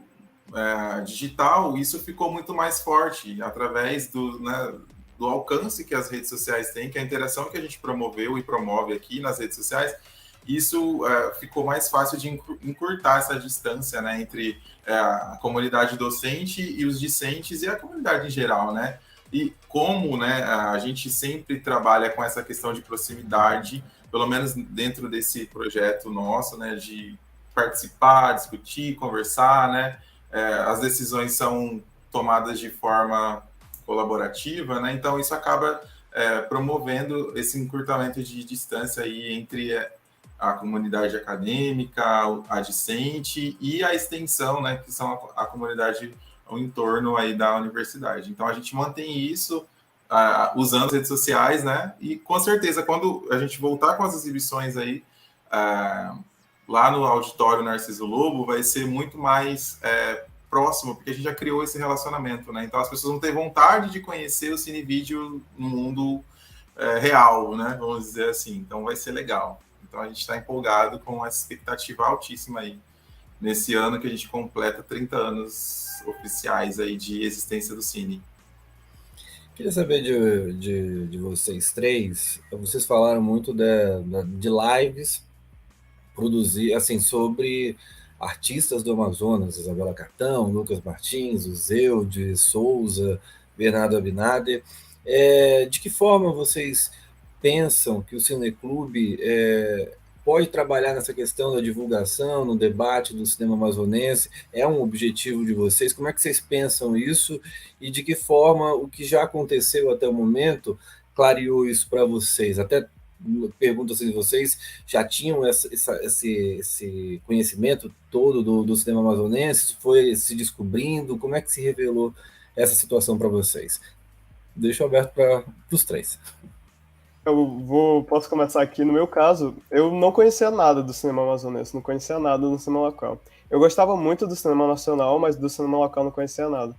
digital, isso ficou muito mais forte através do alcance que as redes sociais têm, que a interação que a gente promoveu e promove aqui nas redes sociais. Isso ficou mais fácil de encurtar essa distância, né, entre a comunidade docente e os discentes e a comunidade em geral, né? E como, né, a gente sempre trabalha com essa questão de proximidade, pelo menos dentro desse projeto nosso, né, de participar, discutir, conversar, né? As decisões são tomadas de forma colaborativa, né? Então isso acaba promovendo esse encurtamento de distância aí entre a comunidade acadêmica, a discente e a extensão, né, que são a comunidade ao entorno aí da universidade. Então a gente mantém isso usando as redes sociais, né? E com certeza quando a gente voltar com as exibições aí lá no auditório Narciso Lobo, vai ser muito mais próximo, porque a gente já criou esse relacionamento, né? Então as pessoas vão ter vontade de conhecer o Cinevídeo no mundo real, né? Vamos dizer assim. Então vai ser legal. Então a gente está empolgado com essa expectativa altíssima aí, nesse ano que a gente completa 30 anos oficiais aí de existência do Cine. Queria saber de vocês três. Vocês falaram muito de lives, produzir, assim, sobre artistas do Amazonas, Isabela Cartão, Lucas Martins, o Zeude, Souza, Bernardo Abinader. De que forma vocês pensam que o Cineclube pode trabalhar nessa questão da divulgação, no debate do cinema amazonense? É um objetivo de vocês? Como é que vocês pensam isso? E de que forma o que já aconteceu até o momento clareou isso para vocês? Até pergunto assim, vocês já tinham esse conhecimento todo do cinema amazonense? Foi se descobrindo? Como é que se revelou essa situação para vocês? Deixo aberto para os três. Posso começar aqui. No meu caso, eu não conhecia nada do cinema amazonense, não conhecia nada do cinema local. Eu gostava muito do cinema nacional, mas do cinema local não conhecia nada.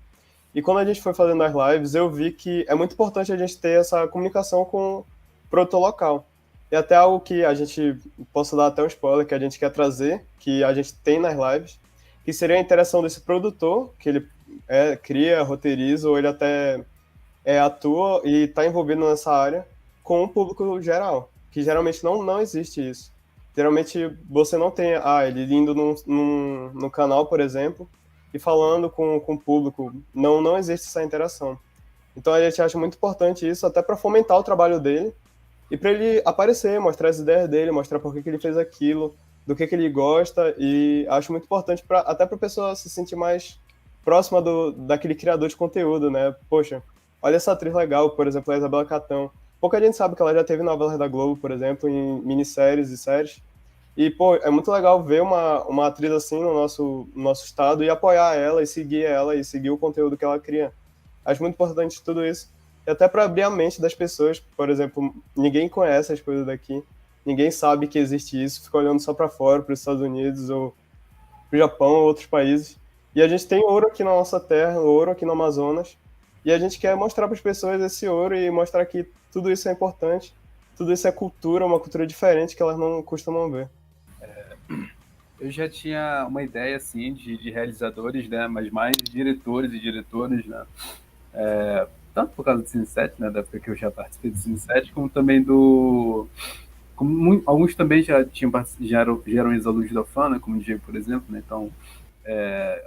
E quando a gente foi fazendo as lives, eu vi que é muito importante a gente ter essa comunicação com o produtor local. E até algo que a gente, posso dar até um spoiler, que a gente quer trazer, que a gente tem nas lives, que seria a interação desse produtor, que ele cria, roteiriza, ou ele até atua e está envolvido nessa área, com o público geral, que geralmente não existe isso. Geralmente você não tem ele indo num canal, por exemplo, e falando com o público. Não existe essa interação. Então a gente acha muito importante isso, até para fomentar o trabalho dele e para ele aparecer, mostrar as ideias dele, mostrar por que ele fez aquilo, do que ele gosta, e acho muito importante até para a pessoa se sentir mais próxima daquele criador de conteúdo, né? Poxa, olha essa atriz legal, por exemplo, a Isabela Catão. Pouca gente sabe que ela já teve novelas da Globo, por exemplo, em minisséries e séries. E, pô, é muito legal ver uma atriz assim no nosso estado e apoiar ela e seguir o conteúdo que ela cria. Acho muito importante tudo isso. E até para abrir a mente das pessoas, por exemplo, ninguém conhece as coisas daqui, ninguém sabe que existe isso, fica olhando só para fora, para os Estados Unidos ou para o Japão ou outros países. E a gente tem ouro aqui na nossa terra, ouro aqui no Amazonas, e a gente quer mostrar para as pessoas esse ouro e mostrar que tudo isso é importante, tudo isso é cultura, uma cultura diferente que elas não costumam ver. Eu já tinha uma ideia, assim, de realizadores, né, mas mais diretores e diretoras, né, tanto por causa do Cine 7, né, da época que eu já participei do Cine 7, como também alguns também já eram ex-alunos da UFAM, né, como o Diego, por exemplo, né, então,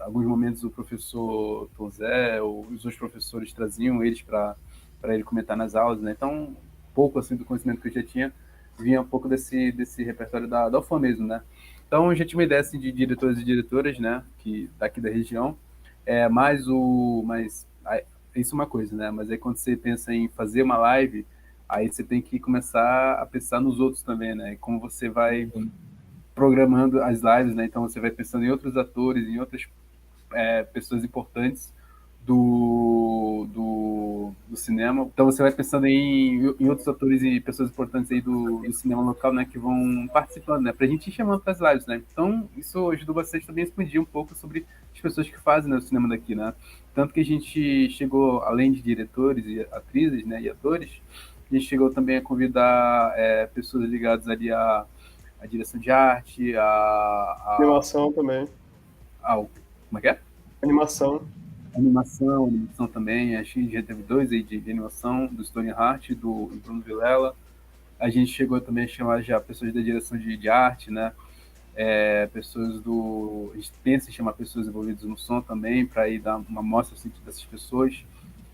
alguns momentos o professor Tom Zé ou os outros professores traziam eles para ele comentar nas aulas, né, então, um pouco, assim, do conhecimento que eu já tinha, vinha um pouco desse repertório da UFAM mesmo, né. Então, eu já tinha uma ideia assim, de diretores e diretoras, né, que daqui da região, mas isso é uma coisa, né, mas aí quando você pensa em fazer uma live, aí você tem que começar a pensar nos outros também, né, como você vai programando as lives, né, então você vai pensando em outros atores, em outras pessoas importantes do cinema. Então você vai pensando em outros atores e pessoas importantes aí do cinema local, né, que vão participando, né, pra gente ir chamando para as lives, né. Então isso ajudou bastante também a expandir um pouco sobre as pessoas que fazem, né, o cinema daqui, né. Tanto que a gente chegou, além de diretores e atrizes, né, e atores, a gente chegou também a convidar pessoas ligadas ali à direção de arte, Animação também. Como é que é? Animação também, acho que já teve 2 aí de animação, do Stone Hart e do Bruno Vilela. A gente chegou também a chamar já pessoas da direção de arte, né? Pessoas a gente pensa em chamar pessoas envolvidas no som também, para ir dar uma amostra assim, dessas pessoas.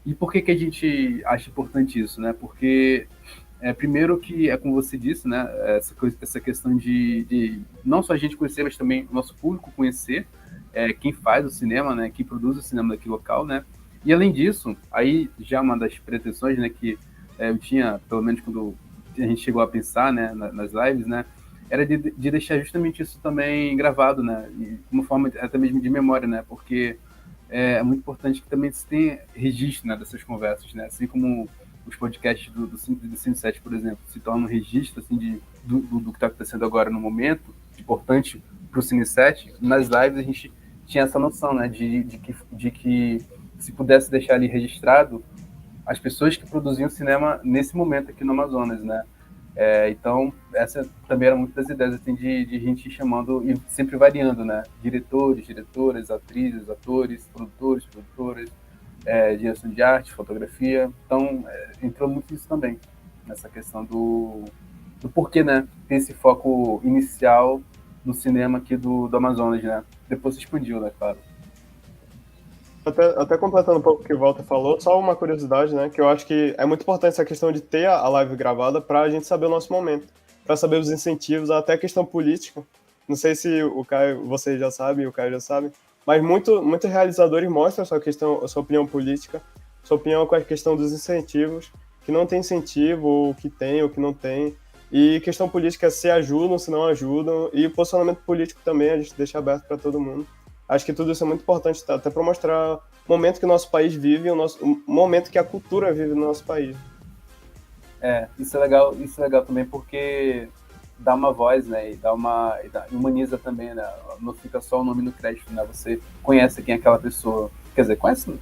E por que a gente acha importante isso, né? Porque, primeiro que como você disse, né? Essa questão de não só a gente conhecer, mas também o nosso público conhecer, quem faz o cinema, né, quem produz o cinema daqui local, né, e além disso, aí já uma das pretensões, né, que eu tinha, pelo menos quando a gente chegou a pensar, né, nas lives, né, era de deixar justamente isso também gravado, né, e uma forma até mesmo de memória, né, porque é muito importante que também se tenha registro, né, dessas conversas, né, assim como os podcasts do Cine 7, por exemplo, se tornam um registro, assim, do que está acontecendo agora no momento, importante para o Cine 7, nas lives a gente tinha essa noção, né, de que se pudesse deixar ali registrado as pessoas que produziam cinema nesse momento aqui no Amazonas, né. Então, essa também era uma das ideias, assim, de gente ir chamando e sempre variando, né, diretores, diretoras, atrizes, atores, produtoras, direção de arte, fotografia. Então, entrou muito isso também, nessa questão do porquê, né, ter esse foco inicial no cinema aqui do Amazonas, né? Depois se expandiu, né, claro. Até completando um pouco o que o Walter falou, só uma curiosidade, né? Que eu acho que é muito importante essa questão de ter a live gravada para a gente saber o nosso momento, para saber os incentivos, até a questão política. Não sei se o Caio, você já sabe, o Caio já sabe, mas muitos realizadores mostram a sua opinião política, sua opinião com a questão dos incentivos, que não tem incentivo, ou que tem, ou que não tem. E questão política, se ajudam, se não ajudam. E o posicionamento político também, a gente deixa aberto para todo mundo. Acho que tudo isso é muito importante, tá? Até para mostrar o momento que o nosso país vive, o momento que a cultura vive no nosso país. Isso é legal também porque dá uma voz, né, e humaniza também, né, não fica só o nome no crédito, né, você conhece quem é aquela pessoa, quer dizer, conhece,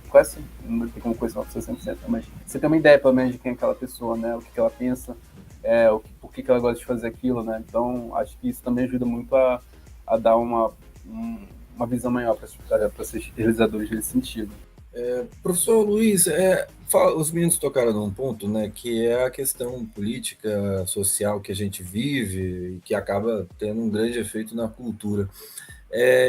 não tem como conhecer uma pessoa 100%, mas você tem uma ideia, pelo menos, de quem é aquela pessoa, né, o que ela pensa, por que ela gosta de fazer aquilo, né, então acho que isso também ajuda muito a dar uma visão maior para esses realizadores nesse sentido. Professor Luiz, os meninos tocaram num ponto, né, que é a questão política, social que a gente vive e que acaba tendo um grande efeito na cultura.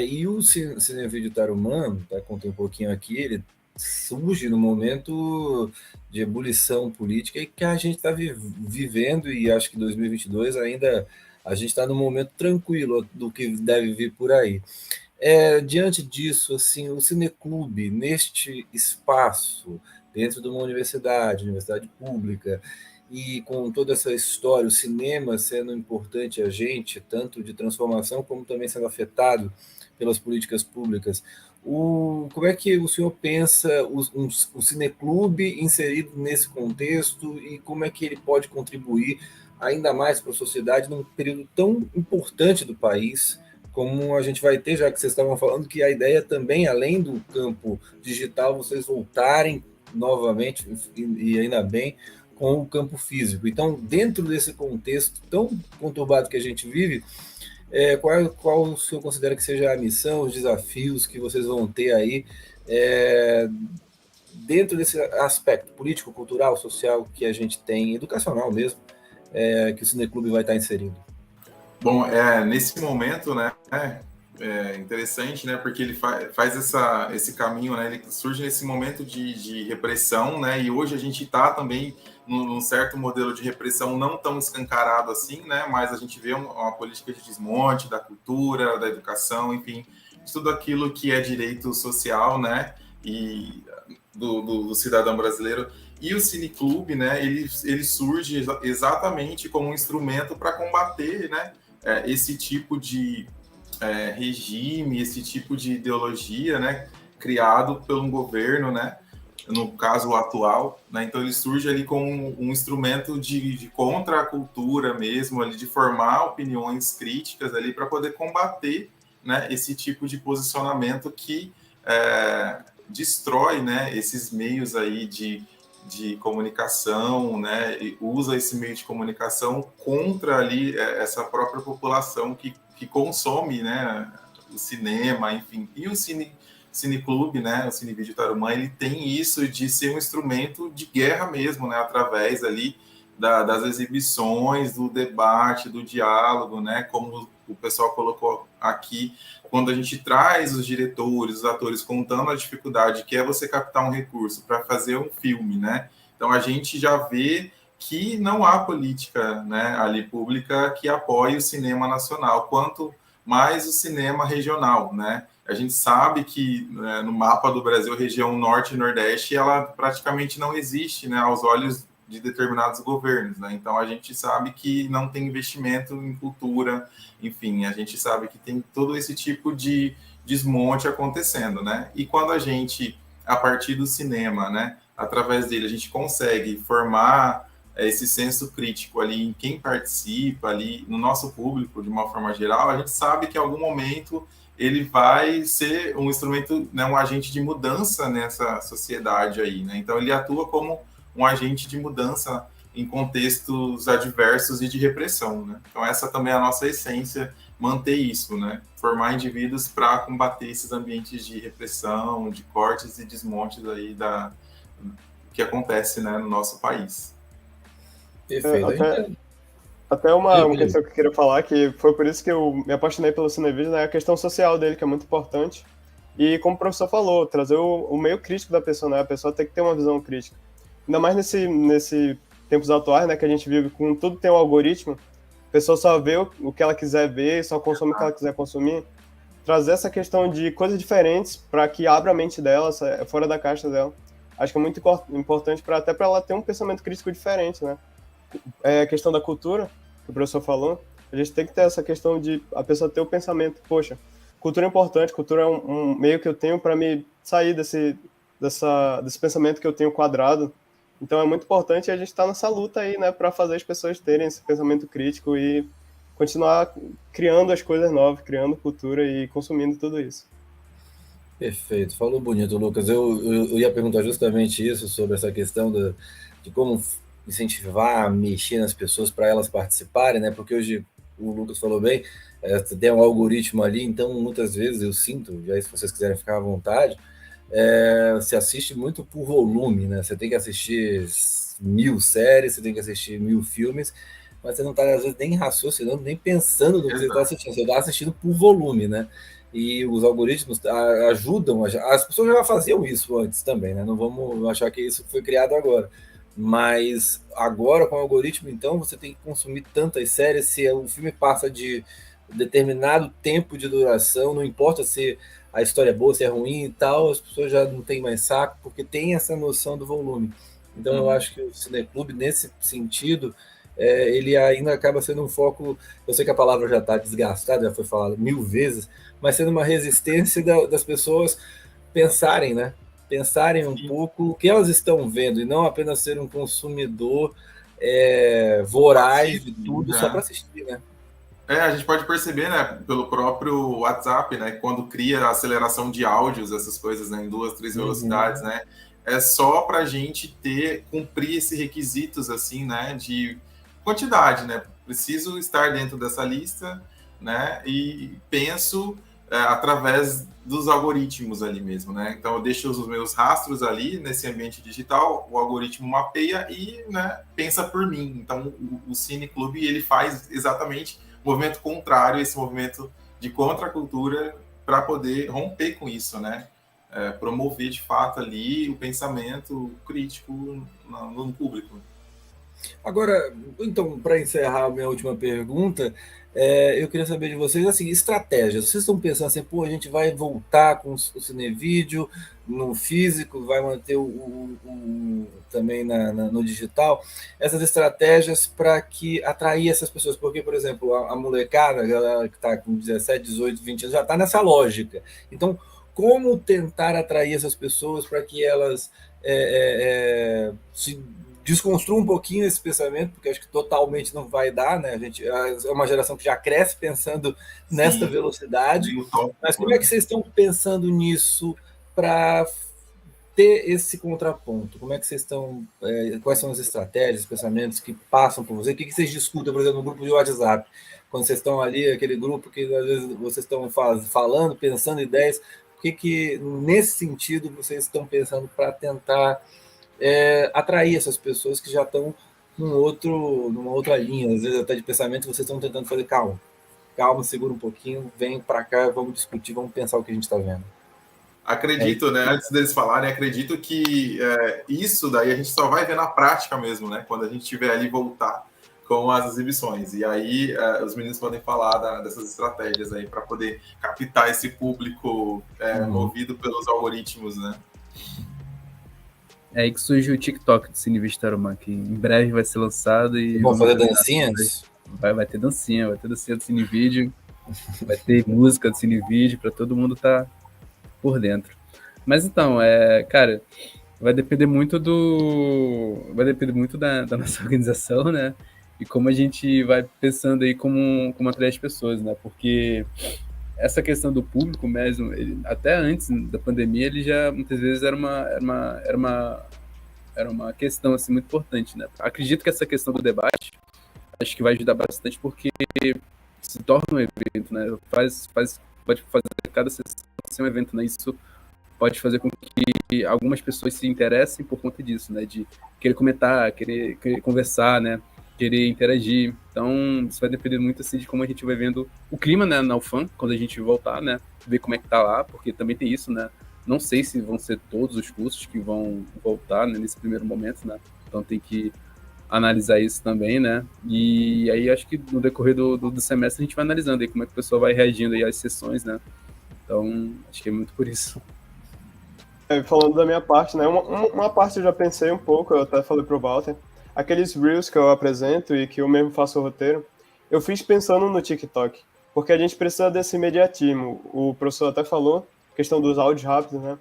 E o Cinevídeo Tarumã, contei um pouquinho aqui, ele surge no momento de ebulição política que a gente está vivendo, e acho que 2022 ainda a gente está num momento tranquilo do que deve vir por aí. Diante disso, assim, o Cineclube, neste espaço, dentro de uma universidade pública, e com toda essa história, o cinema sendo importante a gente, tanto de transformação como também sendo afetado pelas políticas públicas, como é que o senhor pensa o Cineclube inserido nesse contexto e como é que ele pode contribuir ainda mais para a sociedade num período tão importante do país, como a gente vai ter, já que vocês estavam falando que a ideia também, além do campo digital, vocês voltarem novamente, e ainda bem, com o campo físico. Então, dentro desse contexto tão conturbado que a gente vive, qual o senhor considera que seja a missão, os desafios que vocês vão ter aí, dentro desse aspecto político, cultural, social que a gente tem, educacional mesmo, que o Cineclube vai estar inserido? Bom, nesse momento, né, é interessante, né, porque ele faz esse caminho, né, ele surge nesse momento de repressão, né, e hoje a gente está também num certo modelo de repressão não tão escancarado assim, né, mas a gente vê uma política de desmonte da cultura, da educação, enfim, de tudo aquilo que é direito social, né, e do cidadão brasileiro. E o Cineclube, né, ele surge exatamente como um instrumento para combater, né, esse tipo de regime, esse tipo de ideologia, né, criado pelo governo, né, no caso o atual, né, então ele surge ali como um instrumento de contra a cultura mesmo, ali, de formar opiniões críticas ali para poder combater, né, esse tipo de posicionamento que destrói, né, esses meios aí de comunicação, né, e usa esse meio de comunicação contra ali essa própria população que consome, né, o cinema, enfim. E o Cineclube, né, o Cinevídeo Tarumã, ele tem isso de ser um instrumento de guerra mesmo, né, através ali das exibições, do debate, do diálogo, né, como o pessoal colocou aqui, quando a gente traz os diretores, os atores contando a dificuldade que é você captar um recurso para fazer um filme, né? Então a gente já vê que não há política, né, ali pública que apoie o cinema nacional, quanto mais o cinema regional, né? A gente sabe que no mapa do Brasil, a região norte e nordeste, ela praticamente não existe, né, aos olhos de determinados governos, né? Então a gente sabe que não tem investimento em cultura, enfim, a gente sabe que tem todo esse tipo de desmonte acontecendo, né? E quando a gente, a partir do cinema, né, através dele, a gente consegue formar esse senso crítico ali em quem participa, ali no nosso público, de uma forma geral, a gente sabe que em algum momento ele vai ser um instrumento, né, um agente de mudança nessa sociedade aí, né? Então ele atua como um agente de mudança em contextos adversos e de repressão, né? Então essa também é a nossa essência, manter isso, né? Formar indivíduos para combater esses ambientes de repressão, de cortes e desmontes aí que acontece, né, no nosso país. Perfeito. Até uma questão que eu queria falar, que foi por isso que eu me apaixonei pelo Cinevídeo, né? A questão social dele, que é muito importante. E como o professor falou, trazer o meio crítico da pessoa, né? A pessoa tem que ter uma visão crítica. Ainda mais nesse tempos atuais, né? Que a gente vive com tudo tem um algoritmo, a pessoa só vê o que ela quiser ver, só consome o que ela quiser consumir. Trazer essa questão de coisas diferentes para que abra a mente dela, fora da caixa dela. Acho que é muito importante até para ela ter um pensamento crítico diferente, né? A questão da cultura, que o professor falou, a gente tem que ter essa questão de a pessoa ter o pensamento, poxa, cultura é importante, cultura é um meio que eu tenho para me sair desse pensamento que eu tenho quadrado. Então é muito importante a gente estar nessa luta aí, né, para fazer as pessoas terem esse pensamento crítico e continuar criando as coisas novas, criando cultura e consumindo tudo isso. Perfeito, falou bonito, Lucas. Eu ia perguntar justamente isso, sobre essa questão de como incentivar, mexer nas pessoas para elas participarem, né? Porque hoje o Lucas falou bem, tem um algoritmo ali, então muitas vezes eu sinto, já se vocês quiserem ficar à vontade, você assiste muito por volume, né? Você tem que assistir 1000 séries, você tem que assistir 1000 filmes, mas você não está, às vezes, nem raciocinando, nem pensando no que você está assistindo, você está assistindo por volume, né? E os algoritmos ajudam, as pessoas já faziam isso antes também, né? Não vamos achar que isso foi criado agora. Mas agora, com o algoritmo, então, você tem que consumir tantas séries, se o filme passa de determinado tempo de duração, não importa se a história é boa, se é ruim e tal, as pessoas já não têm mais saco, porque tem essa noção do volume. Então, eu acho que o Cineclube, nesse sentido, ele ainda acaba sendo um foco, eu sei que a palavra já está desgastada, já foi falada 1000 vezes, mas sendo uma resistência das pessoas pensarem, né? Pensarem um pouco o que elas estão vendo, e não apenas ser um consumidor voraz de tudo só para assistir, né? A gente pode perceber, né, pelo próprio WhatsApp, né, quando cria a aceleração de áudios, essas coisas, né, em 2, 3 velocidades, né, é só para a gente cumprir esses requisitos, assim, né, de quantidade, né, preciso estar dentro dessa lista, né, e penso através dos algoritmos ali mesmo, né, então eu deixo os meus rastros ali nesse ambiente digital, o algoritmo mapeia e, né, pensa por mim. Então o Cineclube, ele faz exatamente movimento contrário, esse movimento de contracultura, para poder romper com isso, né? Promover de fato ali o pensamento crítico no público. Agora, então, para encerrar a minha última pergunta, eu queria saber de vocês, assim, estratégias. Vocês estão pensando assim, pô, a gente vai voltar com o Cinevídeo no físico, vai manter também no digital, essas estratégias para que atrair essas pessoas, porque, por exemplo, a molecada, a galera que está com 17, 18, 20 anos, já está nessa lógica. Então, como tentar atrair essas pessoas para que elas se desconstruam um pouquinho esse pensamento, porque acho que totalmente não vai dar, né? A gente é uma geração que já cresce pensando nesta velocidade, mas como é que vocês estão pensando nisso para ter esse contraponto? Como é que vocês estão, quais são as estratégias, pensamentos que passam por vocês? O que vocês discutem, por exemplo, no grupo de WhatsApp? Quando vocês estão ali, aquele grupo que às vezes vocês estão falando, pensando ideias, o que nesse sentido vocês estão pensando para tentar atrair essas pessoas que já estão numa outra linha, às vezes até de pensamento, vocês estão tentando fazer calma, segura um pouquinho, vem para cá, vamos discutir, vamos pensar o que a gente está vendo. Acredito, né? Antes deles falarem, acredito que isso daí a gente só vai ver na prática mesmo, né? Quando a gente tiver ali voltar com as exibições. E aí os meninos podem falar dessas estratégias aí para poder captar esse público movido pelos algoritmos, né? É aí que surge o TikTok do Cinevídeo Tarumã, que em breve vai ser lançado e... Vão fazer dancinhas? Vai ter dancinha do Cinevídeo, vai ter música do Cinevídeo para todo mundo tá por dentro. Mas então, cara, vai depender muito da nossa organização, né? E como a gente vai pensando aí como atrair as pessoas, né? Porque essa questão do público mesmo, até antes da pandemia, ele já muitas vezes era uma questão assim, muito importante, né? Acredito que essa questão do debate, acho que vai ajudar bastante, porque se torna um evento, né? Pode fazer cada sessão ser um evento, né? Isso pode fazer com que algumas pessoas se interessem por conta disso, né? De querer comentar, querer conversar, né? Querer interagir. Então, isso vai depender muito, assim, de como a gente vai vendo o clima, né, na UFAM, quando a gente voltar, né, ver como é que tá lá, porque também tem isso, né, não sei se vão ser todos os cursos que vão voltar, né, nesse primeiro momento, né, então tem que analisar isso também, né, e aí acho que no decorrer do semestre a gente vai analisando aí como é que o pessoal vai reagindo aí às sessões, né, então acho que é muito por isso. Falando da minha parte, né, uma parte eu já pensei um pouco, eu até falei pro Walter, aqueles Reels que eu apresento e que eu mesmo faço o roteiro, eu fiz pensando no TikTok, porque a gente precisa desse imediatismo. O professor até falou, questão dos áudios rápidos, né?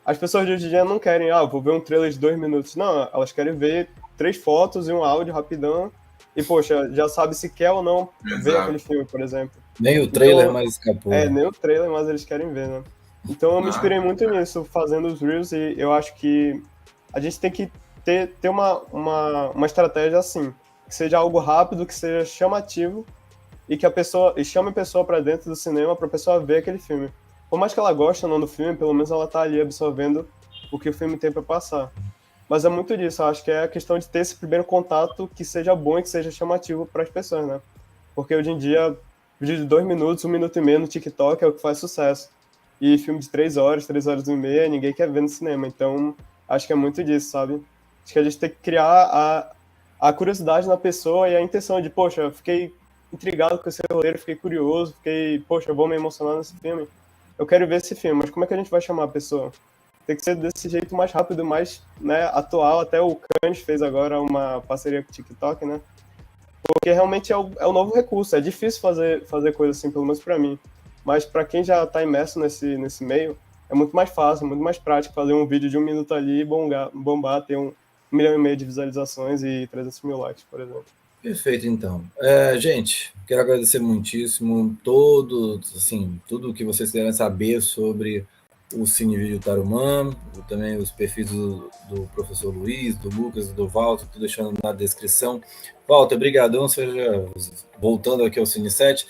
As pessoas de hoje em dia não querem, vou ver um trailer de 2 minutos. Não, elas querem ver 3 fotos e um áudio rapidão e, poxa, já sabe se quer ou não ver aquele filme, por exemplo. Nem o trailer Então, mais escapou. Né? Nem o trailer, mas eles querem ver, né? Então eu me inspirei muito nisso, fazendo os Reels, e eu acho que a gente tem que ter uma estratégia assim, que seja algo rápido, que seja chamativo, e que chame a pessoa para dentro do cinema para a pessoa ver aquele filme. Por mais que ela goste ou não do filme, pelo menos ela tá ali absorvendo o que o filme tem para passar. Mas é muito disso, eu acho que é a questão de ter esse primeiro contato que seja bom e que seja chamativo para as pessoas, né? Porque hoje em dia, vídeo de 2 minutos, 1 minuto e meio no TikTok é o que faz sucesso. E filme de 3 horas, 3 horas e meia, ninguém quer ver no cinema. Então, acho que é muito disso, sabe? Acho que a gente tem que criar a curiosidade na pessoa e a intenção de, poxa, eu fiquei intrigado com esse roteiro, fiquei curioso, poxa, eu vou me emocionar nesse filme. Eu quero ver esse filme, mas como é que a gente vai chamar a pessoa? Tem que ser desse jeito mais rápido, mais, né, atual. Até o Cannes fez agora uma parceria com o TikTok, né? Porque realmente é o novo recurso. É difícil fazer coisa assim, pelo menos para mim. Mas para quem já está imerso nesse meio, é muito mais fácil, muito mais prático fazer um vídeo de 1 minuto ali e bombar, ter 1,5 milhão de visualizações e 300 mil likes, por exemplo. Perfeito, então. Gente, quero agradecer muitíssimo tudo que vocês querem saber sobre o Cinevídeo Tarumã, também os perfis do professor Luiz, do Lucas e do Walter, estou deixando na descrição. Walter, brigadão, voltando aqui ao Cine 7.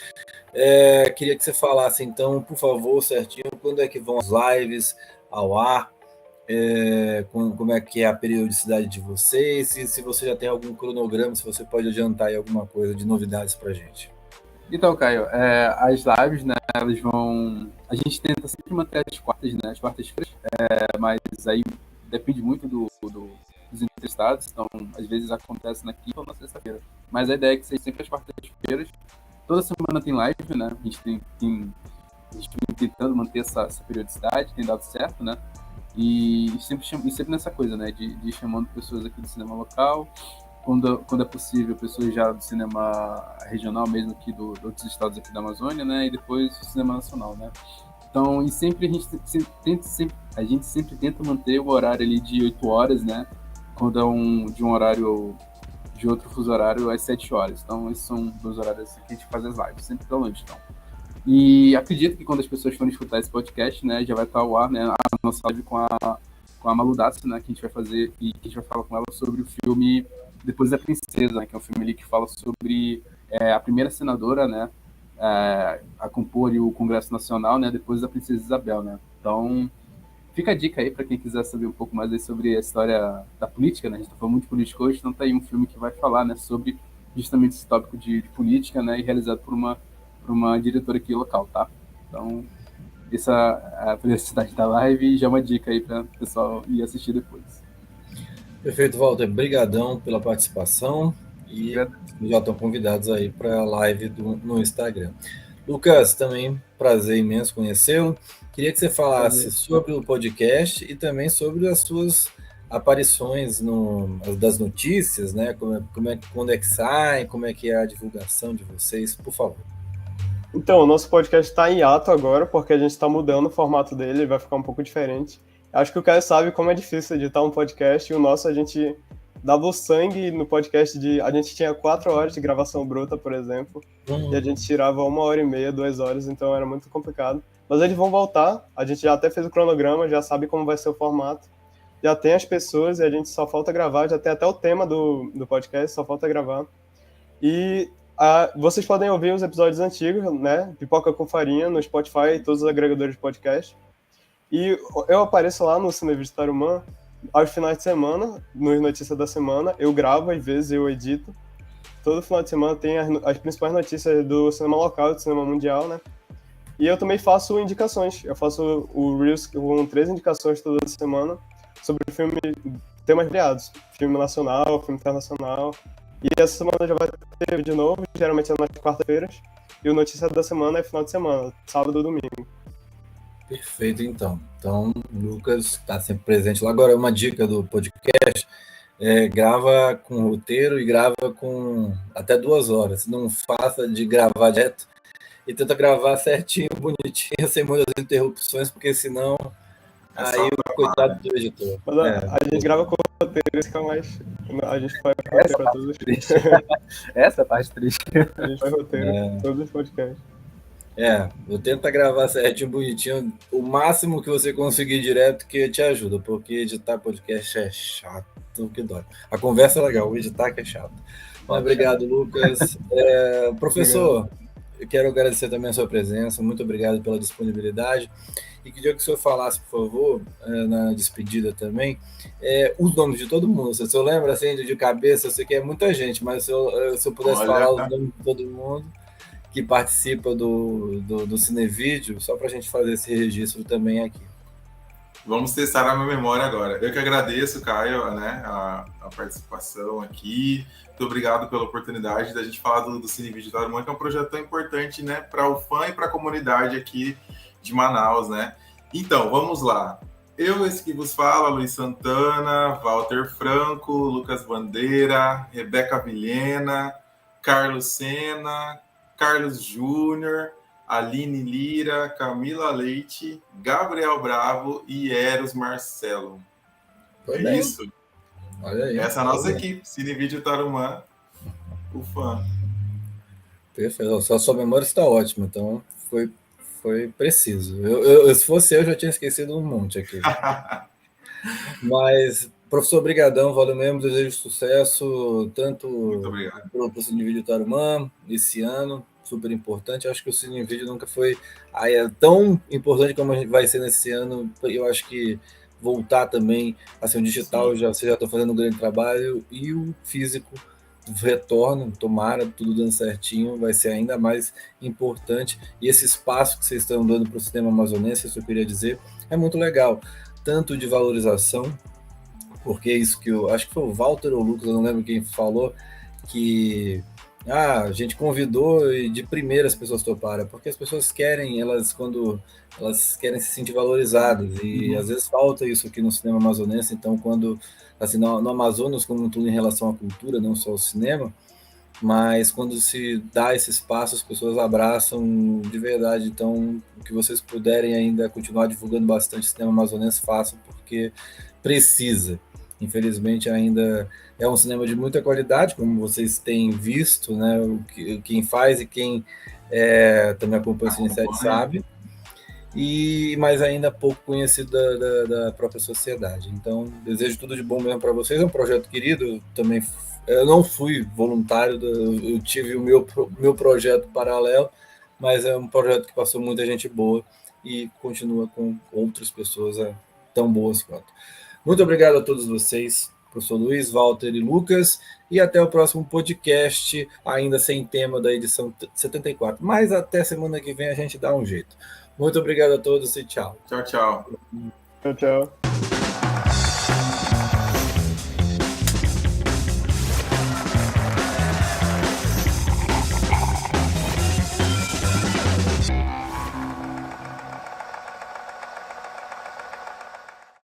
Queria que você falasse, então, por favor, certinho, quando é que vão as lives ao ar, como é que é a periodicidade de vocês, se você já tem algum cronograma, se você pode adiantar aí alguma coisa de novidades para a gente. Então, Caio, as lives, né, elas vão... A gente tenta sempre manter as quartas, né, as quartas-feiras, mas aí depende muito dos interessados, então às vezes acontece na quinta ou na sexta-feira. Mas a ideia é que seja sempre as quartas-feiras. Toda semana tem live, né? A gente vem tentando manter essa periodicidade, tem dado certo, né? E sempre nessa coisa, né? De ir chamando pessoas aqui do cinema local, quando é possível, pessoas já do cinema regional, mesmo aqui dos outros estados aqui da Amazônia, né? E depois o cinema nacional, né? Então, e sempre a gente sempre tenta manter o horário ali de 8 horas, né? Quando é de um horário de outro fuso horário às 7 horas. Então, esses são 2 horários que a gente faz as lives, sempre pela noite, então. E acredito que quando as pessoas forem escutar esse podcast, né, já vai estar ao ar, né, a nossa live com a Malu Dassi, né, que a gente vai fazer e que a gente vai falar com ela sobre o filme Depois da Princesa, né, que é um filme ali que fala sobre a primeira senadora, né, a compor o Congresso Nacional, né, depois da Princesa Isabel, né. Então, fica a dica aí para quem quiser saber um pouco mais aí sobre a história da política, né? A gente está falando muito de política hoje, então tá aí um filme que vai falar, né, sobre justamente esse tópico de política, né, e realizado por uma diretora aqui local, tá? Então, essa é a periodicidade da live e já é uma dica aí para o pessoal ir assistir depois. Perfeito, Walter. Brigadão pela participação e já estão convidados aí para a live no Instagram. Lucas, também prazer imenso conhecê-lo. Queria que você falasse sobre o podcast e também sobre as suas aparições das notícias, né? Quando é que sai, como é que é a divulgação de vocês, por favor. Então, o nosso podcast está em hiato agora, porque a gente está mudando o formato dele, vai ficar um pouco diferente. Acho que o Caio sabe como é difícil editar um podcast, e o nosso a gente dava o sangue no podcast a gente tinha 4 horas de gravação bruta, por exemplo, e a gente tirava 1h30, 2 horas, então era muito complicado. Mas eles vão voltar, a gente já até fez o cronograma, já sabe como vai ser o formato, já tem as pessoas e a gente só falta gravar, já tem até o tema do podcast, só falta gravar. E vocês podem ouvir os episódios antigos, né, Pipoca com Farinha, no Spotify e todos os agregadores de podcast. E eu apareço lá no Cinevídeo Tarumã aos finais de semana, nos Notícias da Semana, eu gravo, às vezes eu edito. todo final de semana tem as principais notícias do cinema local, do cinema mundial, né? E eu também faço indicações. Eu faço o Reels com 3 indicações toda semana sobre temas variados. Filme nacional, filme internacional. E essa semana já vai ter vídeo novo, geralmente é nas quarta-feiras. E o Notícia da Semana é final de semana, sábado ou domingo. Perfeito, então. Então, o Lucas está sempre presente lá. Agora, uma dica do podcast, grava com roteiro e grava com até 2 horas. Não faça de gravar direto e tenta gravar certinho, bonitinho, sem muitas interrupções, porque senão aí o coitado do editor. Mas a gente grava com roteiro, fica mais... A gente faz roteiro para todos os... Essa é a parte triste. A gente faz roteiro todos os podcasts. Eu tento gravar certinho, bonitinho, o máximo que você conseguir direto, que te ajuda, porque editar podcast é chato, que dói. A conversa é legal, o editar que é chato. Mas obrigado, Lucas. Professor, obrigado. Eu quero agradecer também a sua presença, muito obrigado pela disponibilidade. E queria que o senhor falasse, por favor, na despedida também, os nomes de todo mundo. Se o senhor lembra assim, de cabeça, eu sei que é muita gente, mas se eu pudesse falar os nomes de todo mundo que participa do Cinevídeo, só para a gente fazer esse registro também aqui. Vamos testar a minha memória agora. Eu que agradeço, Caio, né, a participação aqui. Muito obrigado pela oportunidade da gente falar do Cinevídeo Tarumã, que é um projeto tão importante, né, para o fã e para a comunidade aqui de Manaus, né? Então, vamos lá. Esse que vos fala, Luiz Santana, Walter Franco, Lucas Bandeira, Rebeca Vilhena, Carlos Sena, Carlos Júnior, Aline Lira, Camila Leite, Gabriel Bravo e Eros Marcelo. Isso. Olha aí. Essa é a nossa equipe, Cinevídeo Tarumã, o fã. Perfeito. Sua memória está ótima, então foi preciso. Se fosse eu, já tinha esquecido um monte aqui. Mas, professor, brigadão, valeu mesmo, desejo sucesso, tanto para o Cinevídeo Tarumã, esse ano, super importante. Acho que o Cinevídeo nunca foi tão importante como vai ser nesse ano. Eu acho que voltar também a ser um digital, você já está fazendo um grande trabalho, e o físico retorna, tomara, tudo dando certinho, vai ser ainda mais importante. E esse espaço que vocês estão dando para o cinema amazonense, isso eu queria dizer, é muito legal, tanto de valorização, porque isso que eu acho que foi o Walter ou o Lucas, eu não lembro quem falou, que a gente convidou e de primeira as pessoas toparam, porque as pessoas querem, quando elas querem se sentir valorizadas, e às vezes falta isso aqui no cinema amazonense. Então, quando assim, no Amazonas como um todo, em relação à cultura, não só ao cinema, mas quando se dá esse espaço, as pessoas abraçam de verdade. Então, o que vocês puderem ainda continuar divulgando bastante cinema amazonense, façam, porque precisa. Infelizmente, ainda é um cinema de muita qualidade, como vocês têm visto, né? Quem faz e quem também acompanha o Cine7 sabe, mas ainda pouco conhecido da própria sociedade. Então, desejo tudo de bom mesmo para vocês. É um projeto querido, eu não fui voluntário, eu tive o meu projeto paralelo, mas é um projeto que passou muita gente boa e continua com outras pessoas tão boas quanto. Muito obrigado a todos vocês, professor Luiz, Walter e Lucas, e até o próximo podcast, ainda sem tema da edição 74. Mas até semana que vem a gente dá um jeito. Muito obrigado a todos e tchau. Tchau, tchau. Tchau, tchau.